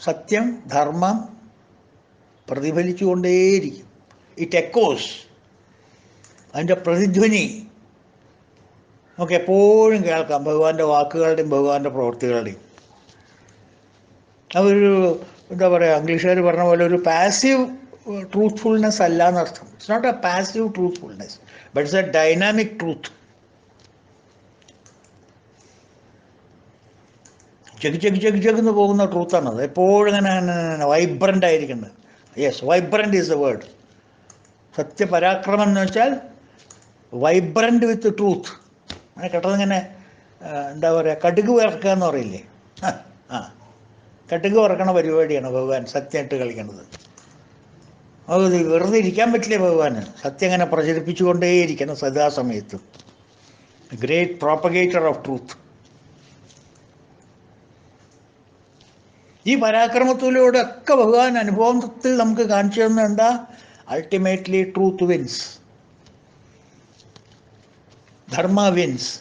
സത്യം, ധർമ്മം പ്രതിഫലിച്ചുകൊണ്ടേയിരിക്കും. It echoes. അതിൻ്റെ പ്രതിധ്വനി നമുക്ക് എപ്പോഴും കേൾക്കാം, ഭഗവാന്റെ വാക്കുകളുടെയും ഭഗവാന്റെ പ്രവൃത്തികളുടെയും. അതൊരു എന്താ പറയുക, ഇംഗ്ലീഷുകാർ പറഞ്ഞ പോലെ ഒരു പാസീവ് ട്രൂത്ത്ഫുൾനെസ് അല്ല എന്നർത്ഥം. It's not a passive truthfulness, but it's a dynamic truth. ചെക്ക് പോകുന്ന ട്രൂത്താണത്. എപ്പോഴും ഇങ്ങനെ വൈബ്രൻ്റ് ആയിരിക്കുന്നത്. Yes, vibrant is the word. സത്യപരാക്രമം എന്ന് വെച്ചാൽ വൈബ്രൻ്റ് വിത്ത് ട്രൂത്ത്. അങ്ങനെ കേട്ടതിങ്ങനെ എന്താ പറയുക, കടുക് വറക്കുക എന്ന് പറയില്ലേ? കടുക് വറക്കണ പരിപാടിയാണ് ഭഗവാൻ സത്യമായിട്ട് കളിക്കുന്നത്. അത് വെറുതെ ഇരിക്കാൻ പറ്റില്ലേ ഭഗവാന്. സത്യം അങ്ങനെ പ്രചരിപ്പിച്ചുകൊണ്ടേയിരിക്കണം സദാസമയത്തും. Great propagator of truth. ഈ പരാക്രമത്തിലൂടെ ഒക്കെ ഭഗവാൻ അനുഭവത്തിൽ നമുക്ക് കാണിച്ചു തന്ന എന്താ? Ultimately truth wins, dharma wins.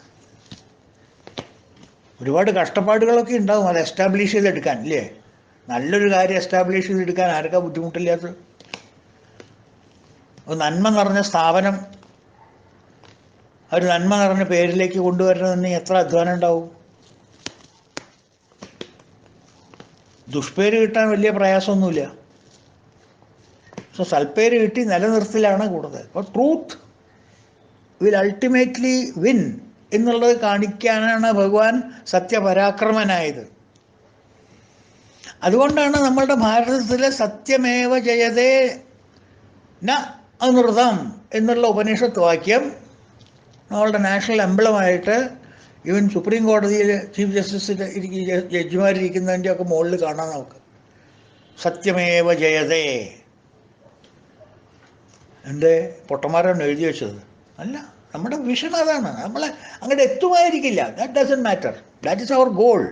ഒരുപാട് കഷ്ടപ്പാടുകളൊക്കെ ഉണ്ടാവും അത് എസ്റ്റാബ്ലിഷ് ചെയ്തെടുക്കാൻ, ഇല്ലേ? നല്ലൊരു കാര്യം എസ്റ്റാബ്ലിഷ് ചെയ്തെടുക്കാൻ ആർക്കാ ബുദ്ധിമുട്ടില്ലാത്തത്? ഒരു നന്മ നിറഞ്ഞ സ്ഥാപനം, ഒരു നന്മ നിറഞ്ഞ പേരിലേക്ക് കൊണ്ടുവരണമെന്ന് എത്ര അധ്വാനം ഉണ്ടാവും? ദുഷ്പേര് കിട്ടാൻ വലിയ പ്രയാസമൊന്നുമില്ല. സോ സൽപ്പേര് കിട്ടി നിലനിർത്തലാണ് കൂടുതൽ. അപ്പോൾ ട്രൂത്ത് വിൽ അൾട്ടിമേറ്റ്ലി വിൻ എന്നുള്ളത് കാണിക്കാനാണ് ഭഗവാൻ സത്യപരാക്രമനായത്. അതുകൊണ്ടാണ് നമ്മളുടെ ഭാരതത്തിലെ സത്യമേവ ജയതേ ന അനൃതം എന്നുള്ള ഉപനിഷത്ത് വാക്യം നമ്മളുടെ നാഷണൽ എംബ്ലമായിട്ട് ഈവൻ സുപ്രീം കോടതിയിൽ ചീഫ് ജസ്റ്റിസ് ജഡ്ജിമാരിരിക്കുന്നതിൻ്റെ ഒക്കെ മുകളിൽ കാണാൻ നമുക്ക്. സത്യമേവ ജയതേ. എൻ്റെ പൊട്ടന്മാരാണ് എഴുതി വെച്ചത് അല്ല, നമ്മുടെ വിഷൻ അതാണ്. നമ്മളെ അങ്ങോട്ട് എത്തുമായിരിക്കില്ല, that doesn't matter, that is our goal.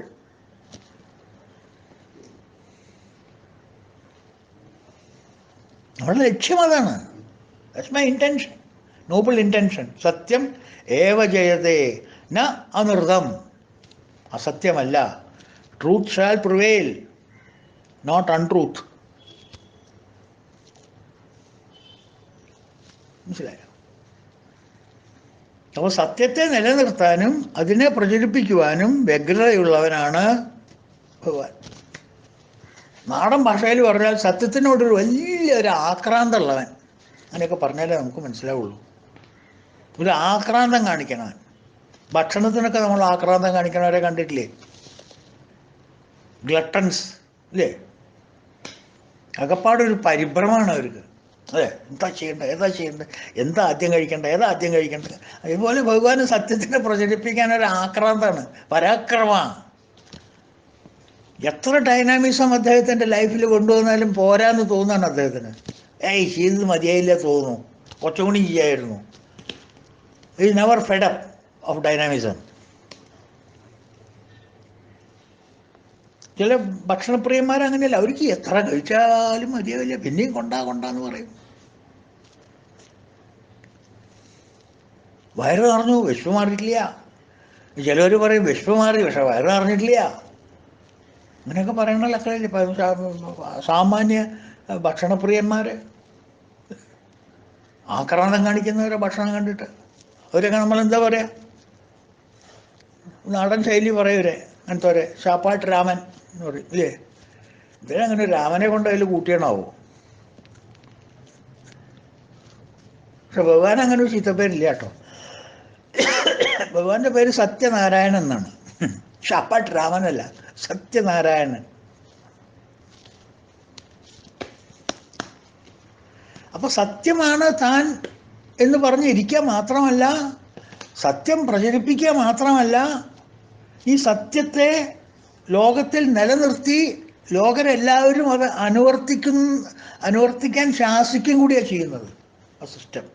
നമ്മളുടെ ലക്ഷ്യം അതാണ്. That's my intention, noble intention. സത്യം ഏവ ജയതേ ന അനൃതം. അസത്യമല്ല. Truth shall prevail, not untruth. മനസ്സിലായോ? അപ്പോൾ സത്യത്തെ നിലനിർത്താനും അതിനെ പ്രചരിപ്പിക്കുവാനും വ്യഗ്രതയുള്ളവനാണ് ഭഗവാൻ. നാടൻ ഭാഷയിൽ പറഞ്ഞാൽ സത്യത്തിനോടൊരു വലിയൊരു ആക്രാന്തമുള്ളവൻ. അങ്ങനെയൊക്കെ പറഞ്ഞാലേ നമുക്ക് മനസ്സിലാവുള്ളൂ. ഒരു ആക്രാന്തം കാണിക്കണവൻ. ഭക്ഷണത്തിനൊക്കെ നമ്മൾ ആക്രാന്തം കാണിക്കണവരെ കണ്ടിട്ടില്ലേ? ഗ്ലട്ടൻസ് ഇല്ലേ? അകപ്പാടൊരു പരിഭ്രമമാണ് അവർക്ക്. അതെ, എന്താ ചെയ്യേണ്ടത്, എന്താ ആദ്യം കഴിക്കേണ്ടത്. അതുപോലെ ഭഗവാന് സത്യത്തിനെ പ്രചരിപ്പിക്കാനൊരു ആക്രാന്തമാണ്, പരാക്രമമാണ്. എത്ര ഡൈനാമിസം അദ്ദേഹത്തിൻ്റെ ലൈഫിൽ കൊണ്ടുവന്നാലും പോരാന്ന് തോന്നുകയാണ് അദ്ദേഹത്തിന്. ചെയ്തത് മതിയായില്ല തോന്നുന്നു, കുറച്ചും കൂടി ചെയ്യായിരുന്നു. Is never fed up of dynamism. ചില ഭക്ഷണപ്രിയന്മാരങ്ങനെയല്ല, അവർക്ക് എത്ര കഴിച്ചാലും മതിയാവില്ല, പിന്നെയും കൊണ്ടാന്ന് പറയും. വയറ് നിറഞ്ഞു, വിശപ്പ് മാറിയിട്ടില്ല. ചിലവർ പറയും വിശപ്പ് മാറി, പക്ഷെ വയറ് നിറഞ്ഞിട്ടില്ല. അങ്ങനെയൊക്കെ പറയണല്ലോ. ഇപ്പം സാമാന്യ ഭക്ഷണപ്രിയന്മാർ, ആക്രാന്തം കാണിക്കുന്നവരെ ഭക്ഷണം കണ്ടിട്ട് അവരൊക്കെ നമ്മളെന്താ പറയുക? നാടൻ ശൈലി പറയൂരെ അങ്ങനത്തെ ശാപ്പാട്ട് രാമൻ എന്ന് പറയും ഇല്ലേ? ഇതിനങ്ങനെ രാമനെ കൊണ്ട് അതിൽ കൂട്ടിയണാവോ? പക്ഷെ ഭഗവാൻ അങ്ങനെ ഒരു ചീത്തപ്പേരില്ല കേട്ടോ. ഭഗവാന്റെ പേര് സത്യനാരായണൻ എന്നാണ്. ശാപ്പാട്ട് രാമനല്ല, സത്യനാരായണൻ. അപ്പൊ സത്യമാണ് താൻ എന്ന് പറഞ്ഞിരിക്കുക മാത്രമല്ല, സത്യം പ്രചരിപ്പിക്കുക മാത്രമല്ല, ഈ സത്യത്തെ ലോകത്തിൽ നിലനിർത്തി ലോകരെല്ലാവരും അത് അനുവർത്തിക്കാൻ ശാസിക്കും കൂടിയാണ് ചെയ്യുന്നത് ആ സിസ്റ്റം.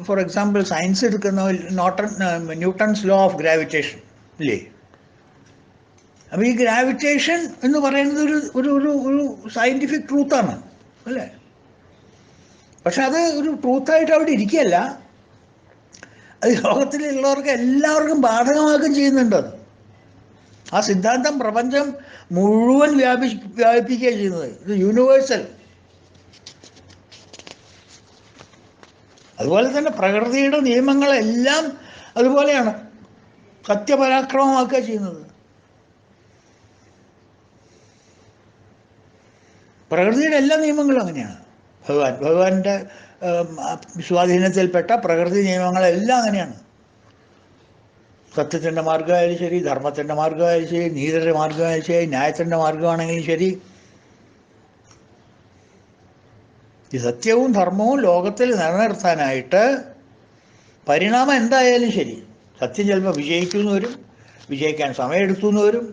ഫോർ എക്സാമ്പിൾ സയൻസ് എടുക്കുന്ന ന്യൂട്ടൺസ് ലോ ഓഫ് ഗ്രാവിറ്റേഷൻ ഇല്ലേ? അപ്പോൾ ഈ ഗ്രാവിറ്റേഷൻ എന്ന് പറയുന്നത് ഒരു ഒരു ഒരു ഒരു സയൻറ്റിഫിക് ട്രൂത്താണ് അല്ലേ? പക്ഷെ അത് ഒരു ട്രൂത്തായിട്ട് അവിടെ ഇരിക്കുകയല്ല, അത് ലോകത്തിലുള്ളവർക്ക് എല്ലാവർക്കും ബാധകമാക്കുകയും ചെയ്യുന്നുണ്ട്. അത് ആ സിദ്ധാന്തം പ്രപഞ്ചം മുഴുവൻ വ്യാപിപ്പിക്കുകയാണ് ചെയ്യുന്നത്. ഇത് യൂണിവേഴ്സൽ. അതുപോലെ തന്നെ പ്രകൃതിയുടെ നിയമങ്ങളെല്ലാം അതുപോലെയാണ് സത്യപരാക്രമമാക്കുക ചെയ്യുന്നത്. പ്രകൃതിയുടെ എല്ലാ നിയമങ്ങളും അങ്ങനെയാണ്. ഭഗവാന്റെ സ്വാധീനത്തിൽപ്പെട്ട പ്രകൃതി നിയമങ്ങളെല്ലാം അങ്ങനെയാണ്. സത്യത്തിൻ്റെ മാർഗമായാലും ശരി, ധർമ്മത്തിൻ്റെ മാർഗമായാലും ശരി, നീതിയുടെ മാർഗമായാലും ശരി, ന്യായത്തിൻ്റെ മാർഗമാണെങ്കിലും ശരി, ഈ സത്യവും ധർമ്മവും ലോകത്തിൽ നിലനിർത്താനായിട്ട് പരിണാമം എന്തായാലും ശരി, സത്യം ചിലപ്പോൾ വിജയിക്കുന്നു വരും, വിജയിക്കാൻ സമയമെടുത്തുനിന്ന് വരും,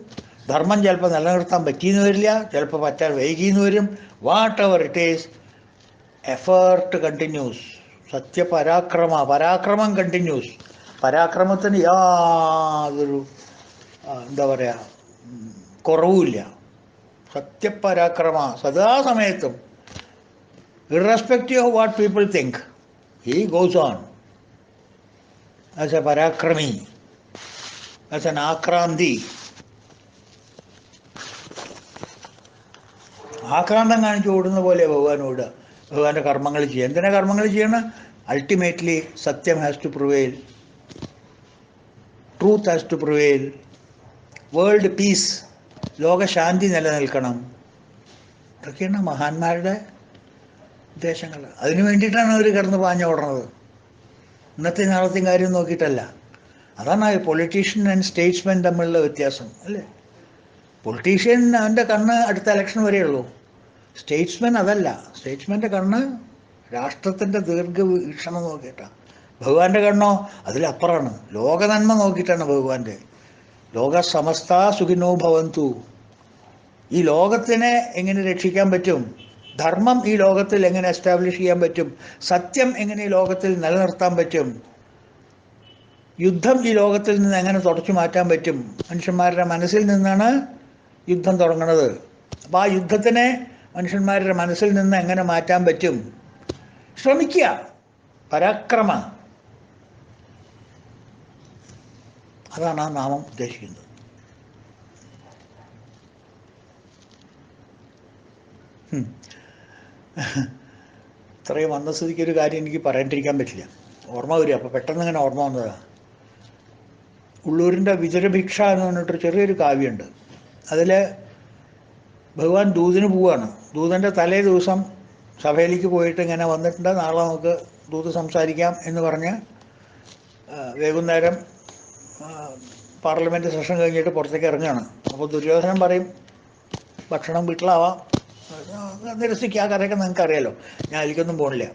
ധർമ്മം ചിലപ്പോൾ നിലനിർത്താൻ പറ്റിയെന്ന് വരില്ല, ചിലപ്പോൾ പറ്റാൻ വൈകിയെന്ന് വരും. What ever it is, effort continues. പരാക്രമം കണ്ടിന്യൂസ്. പരാക്രമത്തിന് യാതൊരു എന്താ പറയുക കുറവുമില്ല. സത്യപരാക്രമ സദാസമയത്തും, irrespective of what people think, he goes on as a parakrami, as an akranti. ആക്രാന്തം കാണിച്ച് ഓടുന്ന പോലെ ഭഗവാനോട് ഭഗവാന്റെ കർമ്മങ്ങൾ ചെയ്യുക. എന്തിനാ കർമ്മങ്ങൾ ചെയ്യണം? അൾട്ടിമേറ്റ്ലി സത്യം has to prevail, truth has to prevail, world peace, ലോകശാന്തി നിലനിൽക്കണം. ഇതൊക്കെയാണ് മഹാന്മാരുടെ ഉദ്ദേശങ്ങൾ. അതിനു വേണ്ടിയിട്ടാണ് അവർ കിടന്ന് പാഞ്ഞോടുന്നത്. ഇന്നത്തെ നാളത്തെയും കാര്യം നോക്കിയിട്ടല്ല. അതാണ് പൊളിറ്റീഷ്യൻ ആൻഡ് സ്റ്റേറ്റ്സ്മാൻ തമ്മിലുള്ള വ്യത്യാസം അല്ലേ? പൊളിറ്റീഷ്യൻ അവൻ്റെ കണ്ണ് അടുത്ത ഇലക്ഷൻ വരെയുള്ളൂ. സ്റ്റേറ്റ്സ്മാൻ അതല്ല. സ്റ്റേറ്റ്സ്മാൻ്റെ കണ്ണ് രാഷ്ട്രത്തിൻ്റെ ദീർഘവീക്ഷണം നോക്കിയിട്ടാണ്. ഭഗവാന്റെ കണ്ണോ അതിലപ്പുറമാണ്. ലോക നന്മ നോക്കിയിട്ടാണ് ഭഗവാന്റെ. ലോക സമസ്ത സുഖിനോ ഭവന്തു. ഈ ലോകത്തിനെ എങ്ങനെ രക്ഷിക്കാൻ പറ്റും? ധർമ്മം ഈ ലോകത്തിൽ എങ്ങനെ എസ്റ്റാബ്ലിഷ് ചെയ്യാൻ പറ്റും? സത്യം എങ്ങനെ ഈ ലോകത്തിൽ നിലനിർത്താൻ പറ്റും? യുദ്ധം ഈ ലോകത്തിൽ നിന്ന് എങ്ങനെ തുടച്ചു മാറ്റാൻ പറ്റും? മനുഷ്യന്മാരുടെ മനസ്സിൽ നിന്നാണ് യുദ്ധം തുടങ്ങുന്നത്. അപ്പോൾ ആ യുദ്ധത്തിനെ മനുഷ്യന്മാരുടെ മനസ്സിൽ നിന്ന് എങ്ങനെ മാറ്റാൻ പറ്റും? ശ്രമിക്കുക. പരാക്രമ, അതാണ് ആ നാമം ഉദ്ദേശിക്കുന്നത്. ഇത്രയും വന്ന സ്ഥിതിക്ക് ഒരു കാര്യം എനിക്ക് പറയാണ്ടിരിക്കാൻ പറ്റില്ല. ഓർമ്മ വരിക. അപ്പോൾ പെട്ടെന്ന് ഇങ്ങനെ ഓർമ്മ വന്നതാണ്. ഉള്ളൂരിൻ്റെ വിതുരഭിക്ഷ എന്ന് പറഞ്ഞിട്ടൊരു ചെറിയൊരു കാവ്യമുണ്ട്. അതിൽ ഭഗവാൻ ദൂതിന് പോവുകയാണ്. ദൂതൻ്റെ തലേ ദിവസം സഭയിലേക്ക് പോയിട്ട് ഇങ്ങനെ വന്നിട്ടുണ്ട്, നാളെ നമുക്ക് ദൂത് സംസാരിക്കാം എന്ന് പറഞ്ഞ് വൈകുന്നേരം പാർലമെൻറ്റ് സെഷൻ കഴിഞ്ഞിട്ട് പുറത്തേക്ക് ഇറങ്ങുകയാണ്. അപ്പോൾ ദുര്യോധനൻ പറയും ഭക്ഷണം വീട്ടിലാവാം, നിരസിക്കുക, ആ കഥയൊക്കെ നിങ്ങൾക്ക് അറിയാലോ, ഞാൻ അതിലേക്കൊന്നും പോകണില്ല.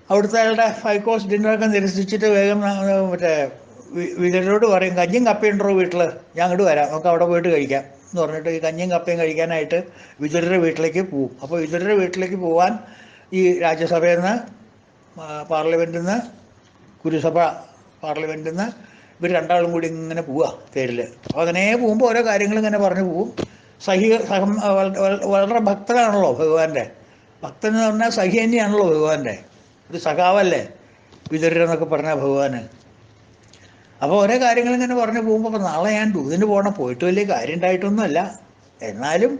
അവിടുത്തെ അയാളുടെ 5 കോഴ്സ് ഡിന്നറൊക്കെ നിരസിച്ചിട്ട് വേഗം മറ്റേ വിതുരരോട് പറയും കഞ്ഞിയും കപ്പയുണ്ടോ വീട്ടിൽ, ഞാൻ അങ്ങോട്ട് വരാം, നമുക്ക് അവിടെ പോയിട്ട് കഴിക്കാം എന്ന് പറഞ്ഞിട്ട് ഈ കഞ്ഞിയും കപ്പയും കഴിക്കാനായിട്ട് വിതുരരുടെ വീട്ടിലേക്ക് പോവും. അപ്പോൾ വിതുരരുടെ വീട്ടിലേക്ക് പോകാൻ ഈ രാജ്യസഭയിൽ നിന്ന്, പാർലമെൻറ്റിൽ നിന്ന്, കുരുസഭ പാർലമെൻറ്റിൽ നിന്ന് ഇവർ രണ്ടാളും കൂടി ഇങ്ങനെ പോവുക തേരിൽ. അപ്പോൾ അങ്ങനെ പോകുമ്പോൾ ഓരോ കാര്യങ്ങൾ ഇങ്ങനെ പറഞ്ഞു പോവും. വളരെ ഭക്തനാണല്ലോ ഭഗവാന്റെ. ഭക്തൻ എന്ന് പറഞ്ഞാൽ സഖി തന്നെയാണല്ലോ ഭഗവാന്റെ. ഒരു സഖാവല്ലേ വിതുരരെന്നൊക്കെ പറഞ്ഞാൽ ഭഗവാന്. അപ്പോൾ ഓരോ കാര്യങ്ങൾ ഇങ്ങനെ പറഞ്ഞു പോകുമ്പോൾ അപ്പോൾ നാളെ ഞാൻ ദൂതിന് പോകണം, പോയിട്ട് വലിയ കാര്യം ഉണ്ടായിട്ടൊന്നുമല്ല, എന്നാലും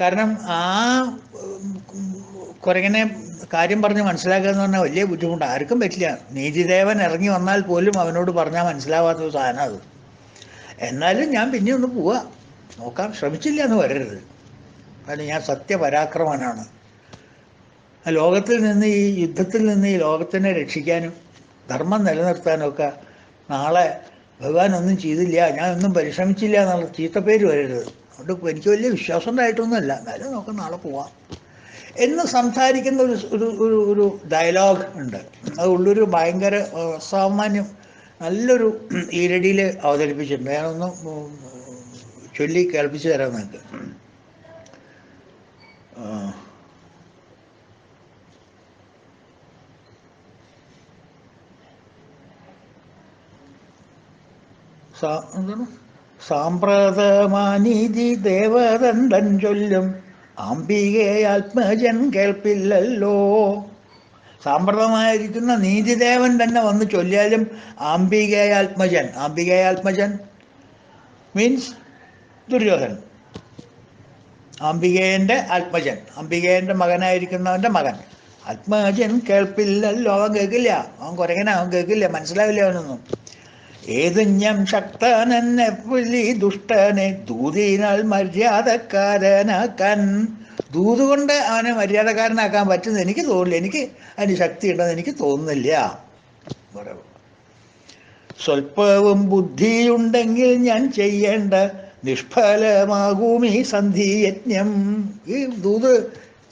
കാരണം ആ കുരങ്ങനെ കാര്യം പറഞ്ഞ് മനസ്സിലാക്കുക എന്ന് പറഞ്ഞാൽ വലിയ ബുദ്ധിമുട്ട്, ആർക്കും പറ്റില്ല. നീതിദേവൻ ഇറങ്ങി വന്നാൽ പോലും അവനോട് പറഞ്ഞാൽ മനസ്സിലാവാത്ത സാധനം അത്. എന്നാലും ഞാൻ പിന്നെ ഒന്ന് പോവുക, നോക്കാൻ ശ്രമിച്ചില്ല എന്ന് വരരുത്. കാരണം ഞാൻ സത്യപരാക്രമനാണ്. ലോകത്തിൽ നിന്ന്, ഈ യുദ്ധത്തിൽ നിന്ന് ഈ ലോകത്തിനെ രക്ഷിക്കാനും ധർമ്മം നിലനിർത്താനും ഒക്കെ നാളെ ഭഗവാൻ ഒന്നും ചെയ്തില്ല, ഞാൻ ഒന്നും പരിശ്രമിച്ചില്ല എന്നുള്ള ചീത്തപ്പേര് വരരുത്. അതുകൊണ്ട് എനിക്ക് വലിയ വിശ്വാസം ഉണ്ടായിട്ടൊന്നുമല്ല, എന്നാലും നമുക്ക് നാളെ പോവാം എന്ന് സംസാരിക്കുന്ന ഒരു ഒരു ഒരു ഡയലോഗ് ഉണ്ട്. അത് ഉള്ളൊരു ഭയങ്കര സാമാന്യം നല്ലൊരു ഈരടിയിൽ അവതരിപ്പിച്ചിട്ടുണ്ട്. ഞാനൊന്ന് ചൊല്ലി കേൾപ്പിച്ചു തരാം നിങ്ങൾക്ക്. എന്താണ് സാമ്പ്രതമാനീതി ദേവതന്തൻ ചൊല്ലും അംബികെ ആത്മജൻ കേൾപ്പില്ലല്ലോ. സാമ്പ്രതമായിരിക്കുന്ന നീതിദേവൻ തന്നെ വന്ന് ചൊല്ലിയാലും ആംബികയാത്മജൻ മീൻസ് ദുര്യോധനൻ, അംബികേൻ്റെ ആത്മജൻ, അംബികേൻ്റെ മകനായിരിക്കുന്നവൻ്റെ മകൻ. ആത്മജൻ കേൾപ്പില്ലല്ലോ, അവൻ കേൾക്കില്ല, അവൻ കുരങ്ങന, അവൻ കേൾക്കില്ല, മനസ്സിലാവില്ല അവനൊന്നും. ഏതുഞ്ഞം ശക്തനെന്നെ പുലി ദുഷ്ടനെ ദൂതിനാൽ മര്യാദക്കാരനാക്കാൻ. ദൂതുകൊണ്ട് അവനെ മര്യാദക്കാരനാക്കാൻ പറ്റുന്നത് എനിക്ക് തോന്നില്ല, എനിക്ക് അതിന് ശക്തി ഉണ്ടെന്ന് എനിക്ക് തോന്നുന്നില്ല. സ്വല്പവും ബുദ്ധിയുണ്ടെങ്കിൽ ഞാൻ ചെയ്യേണ്ട നിഷ്ഫലമാകും ഈ സന്ധിയജ്ഞം. ഈ ദൂത്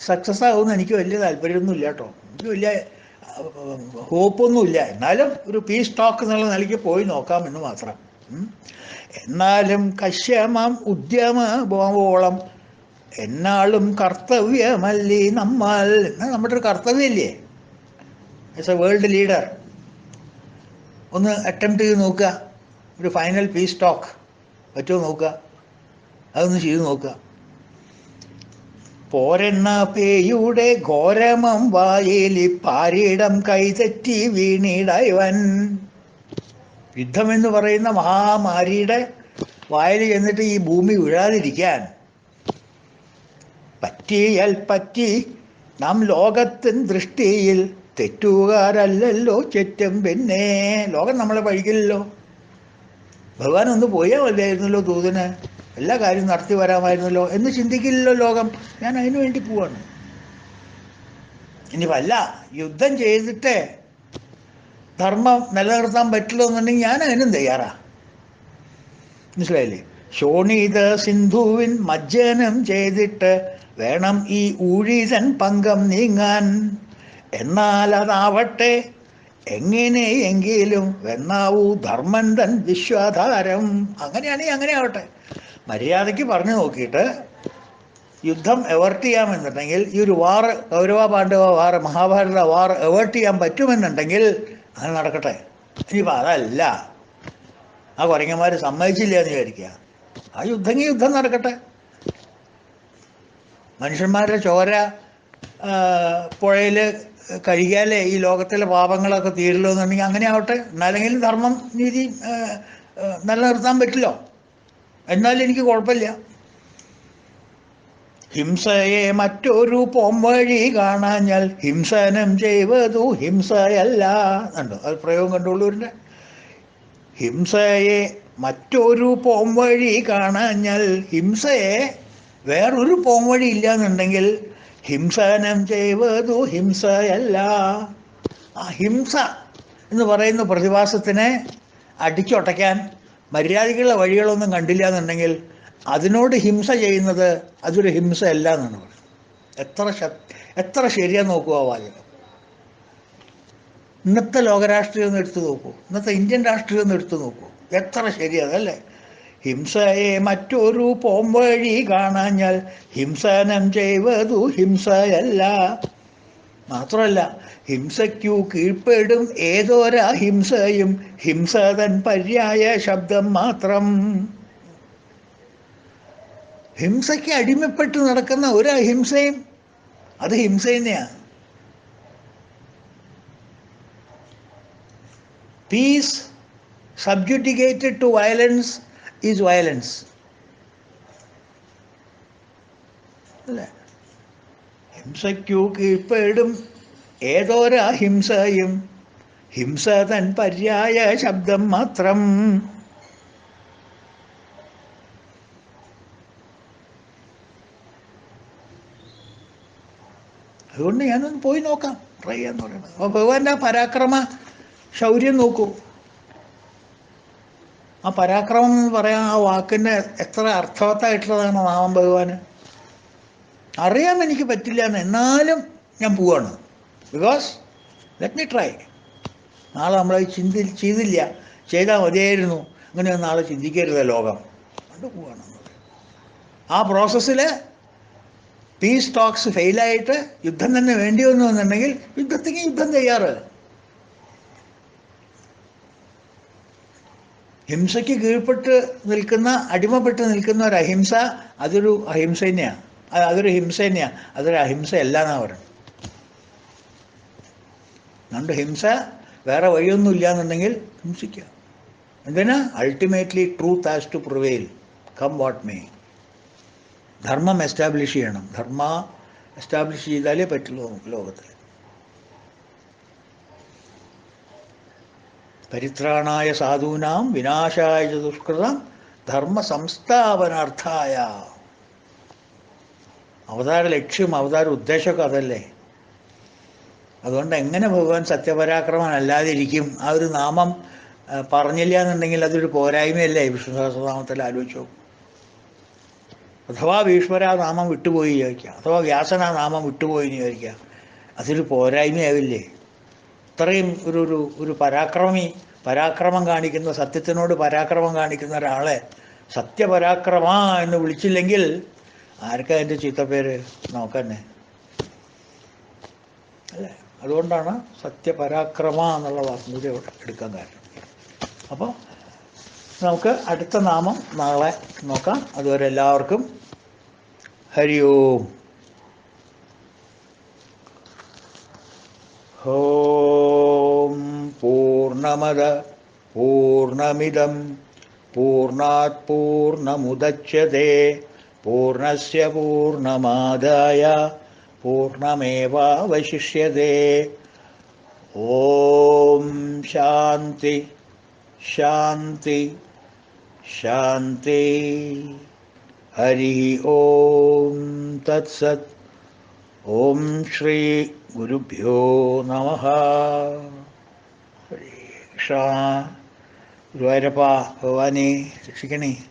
സക്സസ് ആകുമെന്ന് എനിക്ക് വലിയ താല്പര്യമൊന്നുമില്ല കേട്ടോ, എനിക്ക് വലിയ ഹോപ്പൊന്നുമില്ല. എന്നാലും ഒരു പീസ് ടോക്ക് എന്നുള്ള നിലയ്ക്ക് പോയി നോക്കാമെന്ന് മാത്രം. എന്നാലും കശ്യമം ഉദ്യമോളം എന്നാളും കർത്തവ്യമല്ലേ നമ്മൾ. എന്നാൽ നമ്മുടെ ഒരു കർത്തവ്യമല്ലേ ആസ് എ വേൾഡ് ലീഡർ. ഒന്ന് അറ്റംപ്റ്റ് ചെയ്ത് നോക്കുക, ഒരു ഫൈനൽ പീസ് ടോക്ക് പറ്റുമോ നോക്കുക, അതൊന്ന് ചെയ്ത് നോക്കുക. പോരെണ്ണ പേയുടെ ഘോരമം വായേലി പാരിടം കൈതെറ്റി വീണിടവൻ. യുദ്ധമെന്ന് പറയുന്ന മഹാമാരിയുടെ വായിൽ ചെന്നിട്ട് ഈ ഭൂമി വീഴാതിരിക്കാൻ പറ്റിയാൽ പറ്റി നാം ലോകത്തിൻ ദൃഷ്ടിയിൽ തെറ്റുകാരല്ലല്ലോ ചെറ്റും. പിന്നെ ലോകം നമ്മളെ പഴിക്കില്ലല്ലോ. ഭഗവാൻ ഒന്ന് പോയാൽ മതിയായിരുന്നല്ലോ ദൂതന്, എല്ലാ കാര്യവും നടത്തി വരാമായിരുന്നല്ലോ എന്ന് ചിന്തിക്കില്ലല്ലോ ലോകം. ഞാൻ അതിനു വേണ്ടി പോവാണ്. ഇനി വല്ല യുദ്ധം ചെയ്തിട്ട് ധർമ്മം നിലനിർത്താൻ പറ്റില്ല എന്നുണ്ടെങ്കിൽ ഞാൻ അതിനും തയ്യാറാ. മനസ്സിലായില്ലേ? ശോണിത സിന്ധുവിൻ മജ്ജനം ചെയ്തിട്ട് വേണം ഈ ഊഴിതൻ പങ്കം നീങ്ങാൻ. എന്നാൽ അതാവട്ടെ എങ്ങനെയെങ്കിലും വെന്നാവൂ ധർമ്മൻ തൻ വിശ്വാധാരം. അങ്ങനെയാണെങ്കിൽ അങ്ങനെ ആവട്ടെ. മര്യാദയ്ക്ക് പറഞ്ഞു നോക്കിയിട്ട് യുദ്ധം എവേർട്ട് ചെയ്യാമെന്നുണ്ടെങ്കിൽ, ഈ ഒരു വാർ, കൗരവ പാണ്ഡവ വാർ, മഹാഭാരത വാർ എവേർട്ട് ചെയ്യാൻ പറ്റുമെന്നുണ്ടെങ്കിൽ അങ്ങനെ നടക്കട്ടെ. ഇനിയിപ്പോൾ അതല്ല, ആ കുരങ്ങന്മാർ സമ്മതിച്ചില്ല എന്ന് വിചാരിക്കുക, ആ യുദ്ധം നടക്കട്ടെ. മനുഷ്യന്മാരുടെ ചോര പുഴയിൽ കഴുകിയാലേ ഈ ലോകത്തിലെ പാപങ്ങളൊക്കെ തീരുള്ളൂ എന്നുണ്ടെങ്കിൽ അങ്ങനെ ആവട്ടെ. എന്നാലെങ്കിലും ധർമ്മം നീതി നിലനിർത്താൻ പറ്റില്ലോ, എന്നാലും എനിക്ക് കുഴപ്പമില്ല. ഹിംസയെ മറ്റൊരു പോംവഴി കാണാഞ്ഞാൽ ഹിംസനം ചെയ്വതു ഹിംസയല്ല എന്നുണ്ടോ? അത് പ്രയോഗം കണ്ടുള്ളൂരിൻ്റെ. ഹിംസയെ മറ്റൊരു പോംവഴി കാണാഞ്ഞാൽ, ഹിംസയെ വേറൊരു പോംവഴി ഇല്ല എന്നുണ്ടെങ്കിൽ ഹിംസനം ചെയ്വതു ഹിംസയല്ല. ആ ഹിംസ എന്ന് പറയുന്ന പ്രതിഭാസത്തിനെ അടിച്ചൊട്ടയ്ക്കാൻ മര്യാദയ്ക്കുള്ള വഴികളൊന്നും കണ്ടില്ല എന്നുണ്ടെങ്കിൽ അതിനോട് ഹിംസ ചെയ്യുന്നത് അതൊരു ഹിംസയല്ല എന്നാണ് പറയുന്നത്. എത്ര ശരിയാന്ന് നോക്കുക ആ വാചകം. ഇന്നത്തെ ലോകരാഷ്ട്രീയം ഒന്ന് എടുത്തു നോക്കൂ, ഇന്നത്തെ ഇന്ത്യൻ രാഷ്ട്രീയം ഒന്ന് എടുത്തു നോക്കൂ, എത്ര ശരിയാതല്ലേ? ഹിംസയെ മറ്റൊരു പോംവഴി കാണാഞ്ഞാൽ ഹിംസനം ചെയ്വതു ഹിംസയല്ല. മാത്രമല്ല, ഹിംസയ്ക്കു കീഴ്പ്പെടും ഏതൊരാ ഹിംസയും ഹിംസതൻ പര്യായ ശബ്ദം മാത്രം. ഹിംസയ്ക്ക് അടിമപ്പെട്ട് നടക്കുന്ന ഒരു അഹിംസയും അത് ഹിംസ തന്നെയാണ്. Peace subjugated to violence is violence അല്ലേ? ഹിംസയ്ക്കു കീഴ്പ്പെടും ഏതൊരാ ഹിംസയും ഹിംസ തൻ പര്യായ ശബ്ദം മാത്രം. അതുകൊണ്ട് ഞാനൊന്ന് പോയി നോക്കാം, ട്രൈ ചെയ്യാന്ന് പറയുന്നത്. അപ്പോൾ ഭഗവാന്റെ പരാക്രമ ശൗര്യം നോക്കൂ. ആ പരാക്രമം എന്ന് പറയാൻ ആ വാക്കിൻ്റെ എത്ര അർത്ഥവത്തായിട്ടുള്ളതാണ് നാമം ഭഗവാന്. അറിയാൻ എനിക്ക് പറ്റില്ല എന്ന്, എന്നാലും ഞാൻ പോവാണ്. Because let me try. നാളെ നമ്മൾ ചെയ്തില്ല, ചെയ്താൽ മതിയായിരുന്നു, അങ്ങനെയൊന്നും നാളെ ചിന്തിക്കരുത് ലോകം. അതുകൊണ്ട് പോവാണ്. ആ പ്രോസസ്സിൽ പീസ് ടോക്സ് ഫെയിലായിട്ട് യുദ്ധം തന്നെ വേണ്ടി വന്നു എന്നുണ്ടെങ്കിൽ യുദ്ധം തയ്യാറ്. ഹിംസയ്ക്ക് കീഴ്പ്പെട്ട് നിൽക്കുന്ന, അടിമപ്പെട്ട് നിൽക്കുന്ന ഒരു അഹിംസ, അതൊരു അഹിംസ തന്നെയാണ്. അതൊരു ഹിംസ തന്നെയാണ്, അതൊരു അഹിംസ അല്ല എന്നാണ് പറയുന്നത്. അതുകൊണ്ട് ഹിംസ വേറെ വഴിയൊന്നും ഇല്ല എന്നുണ്ടെങ്കിൽ ഹിംസിക്കുക. എന്തിനാ? Ultimately truth has to prevail, come what may. ധർമ്മം എസ്റ്റാബ്ലിഷ് ചെയ്യണം. ധർമ്മ എസ്റ്റാബ്ലിഷ് ചെയ്താലേ പറ്റുള്ളൂ ലോകത്തിൽ. പരിത്രാണായ സാധൂനാം വിനാശായ ദുഷ്കൃതം ധർമ്മ സംസ്ഥാപനാർത്ഥായ. അവതാര ലക്ഷ്യം, അവതാര ഉദ്ദേശമൊക്കെ അതല്ലേ. അതുകൊണ്ട് എങ്ങനെ ഭഗവാൻ സത്യപരാക്രമൻ അല്ലാതിരിക്കും? ആ ഒരു നാമം പറഞ്ഞില്ല എന്നുണ്ടെങ്കിൽ അതൊരു പോരായ്മയല്ലേ? വിഷ്ണു സഹസ്രനാമത്തിൽ ആലോചിച്ചു. അഥവാ ഭീഷ്മർ ആ നാമം വിട്ടുപോയി വിചാരിക്കുക, അഥവാ വ്യാസൻ ആ നാമം വിട്ടുപോയി എന്ന് വിചാരിക്കുക, അതൊരു പോരായ്മയാവില്ലേ? ഇത്രയും ഒരു പരാക്രമം കാണിക്കുന്ന, സത്യത്തിനോട് പരാക്രമം കാണിക്കുന്ന ഒരാളെ സത്യപരാക്രമ എന്ന് വിളിച്ചില്ലെങ്കിൽ ആർക്കാ അതിൻ്റെ ചീത്തപ്പേര്? നമുക്കന്നെ അല്ലേ? അതുകൊണ്ടാണ് സത്യപരാക്രമ എന്നുള്ള വാക്കുകൂടി എടുക്കാൻ കാരണം. അപ്പോൾ നമുക്ക് അടുത്ത നാമം നാളെ നോക്കാം. അതുവരെ എല്ലാവർക്കും ഹരി ഓം. ഓം പൂർണ്ണമദ പൂർണ്ണമിദം പൂർണ്ണാത് പൂർണ്ണമുദച്യതേ പൂർണ്ണസ്യ പൂർണ്ണമാദായ പൂർണ്ണമേവാവശിഷ്യതേ. ഓം ശാന്തി ശാന്തി ശാന്തി. ഹരി ഓം തത്സത്. ഓം ശ്രീ ഗുരുഭ്യോ നമഃ. ഹരേ കൃഷ്ണ. ഗുരുവായൂരപ്പ ഭഗവാനെ രക്ഷിക്കണേ.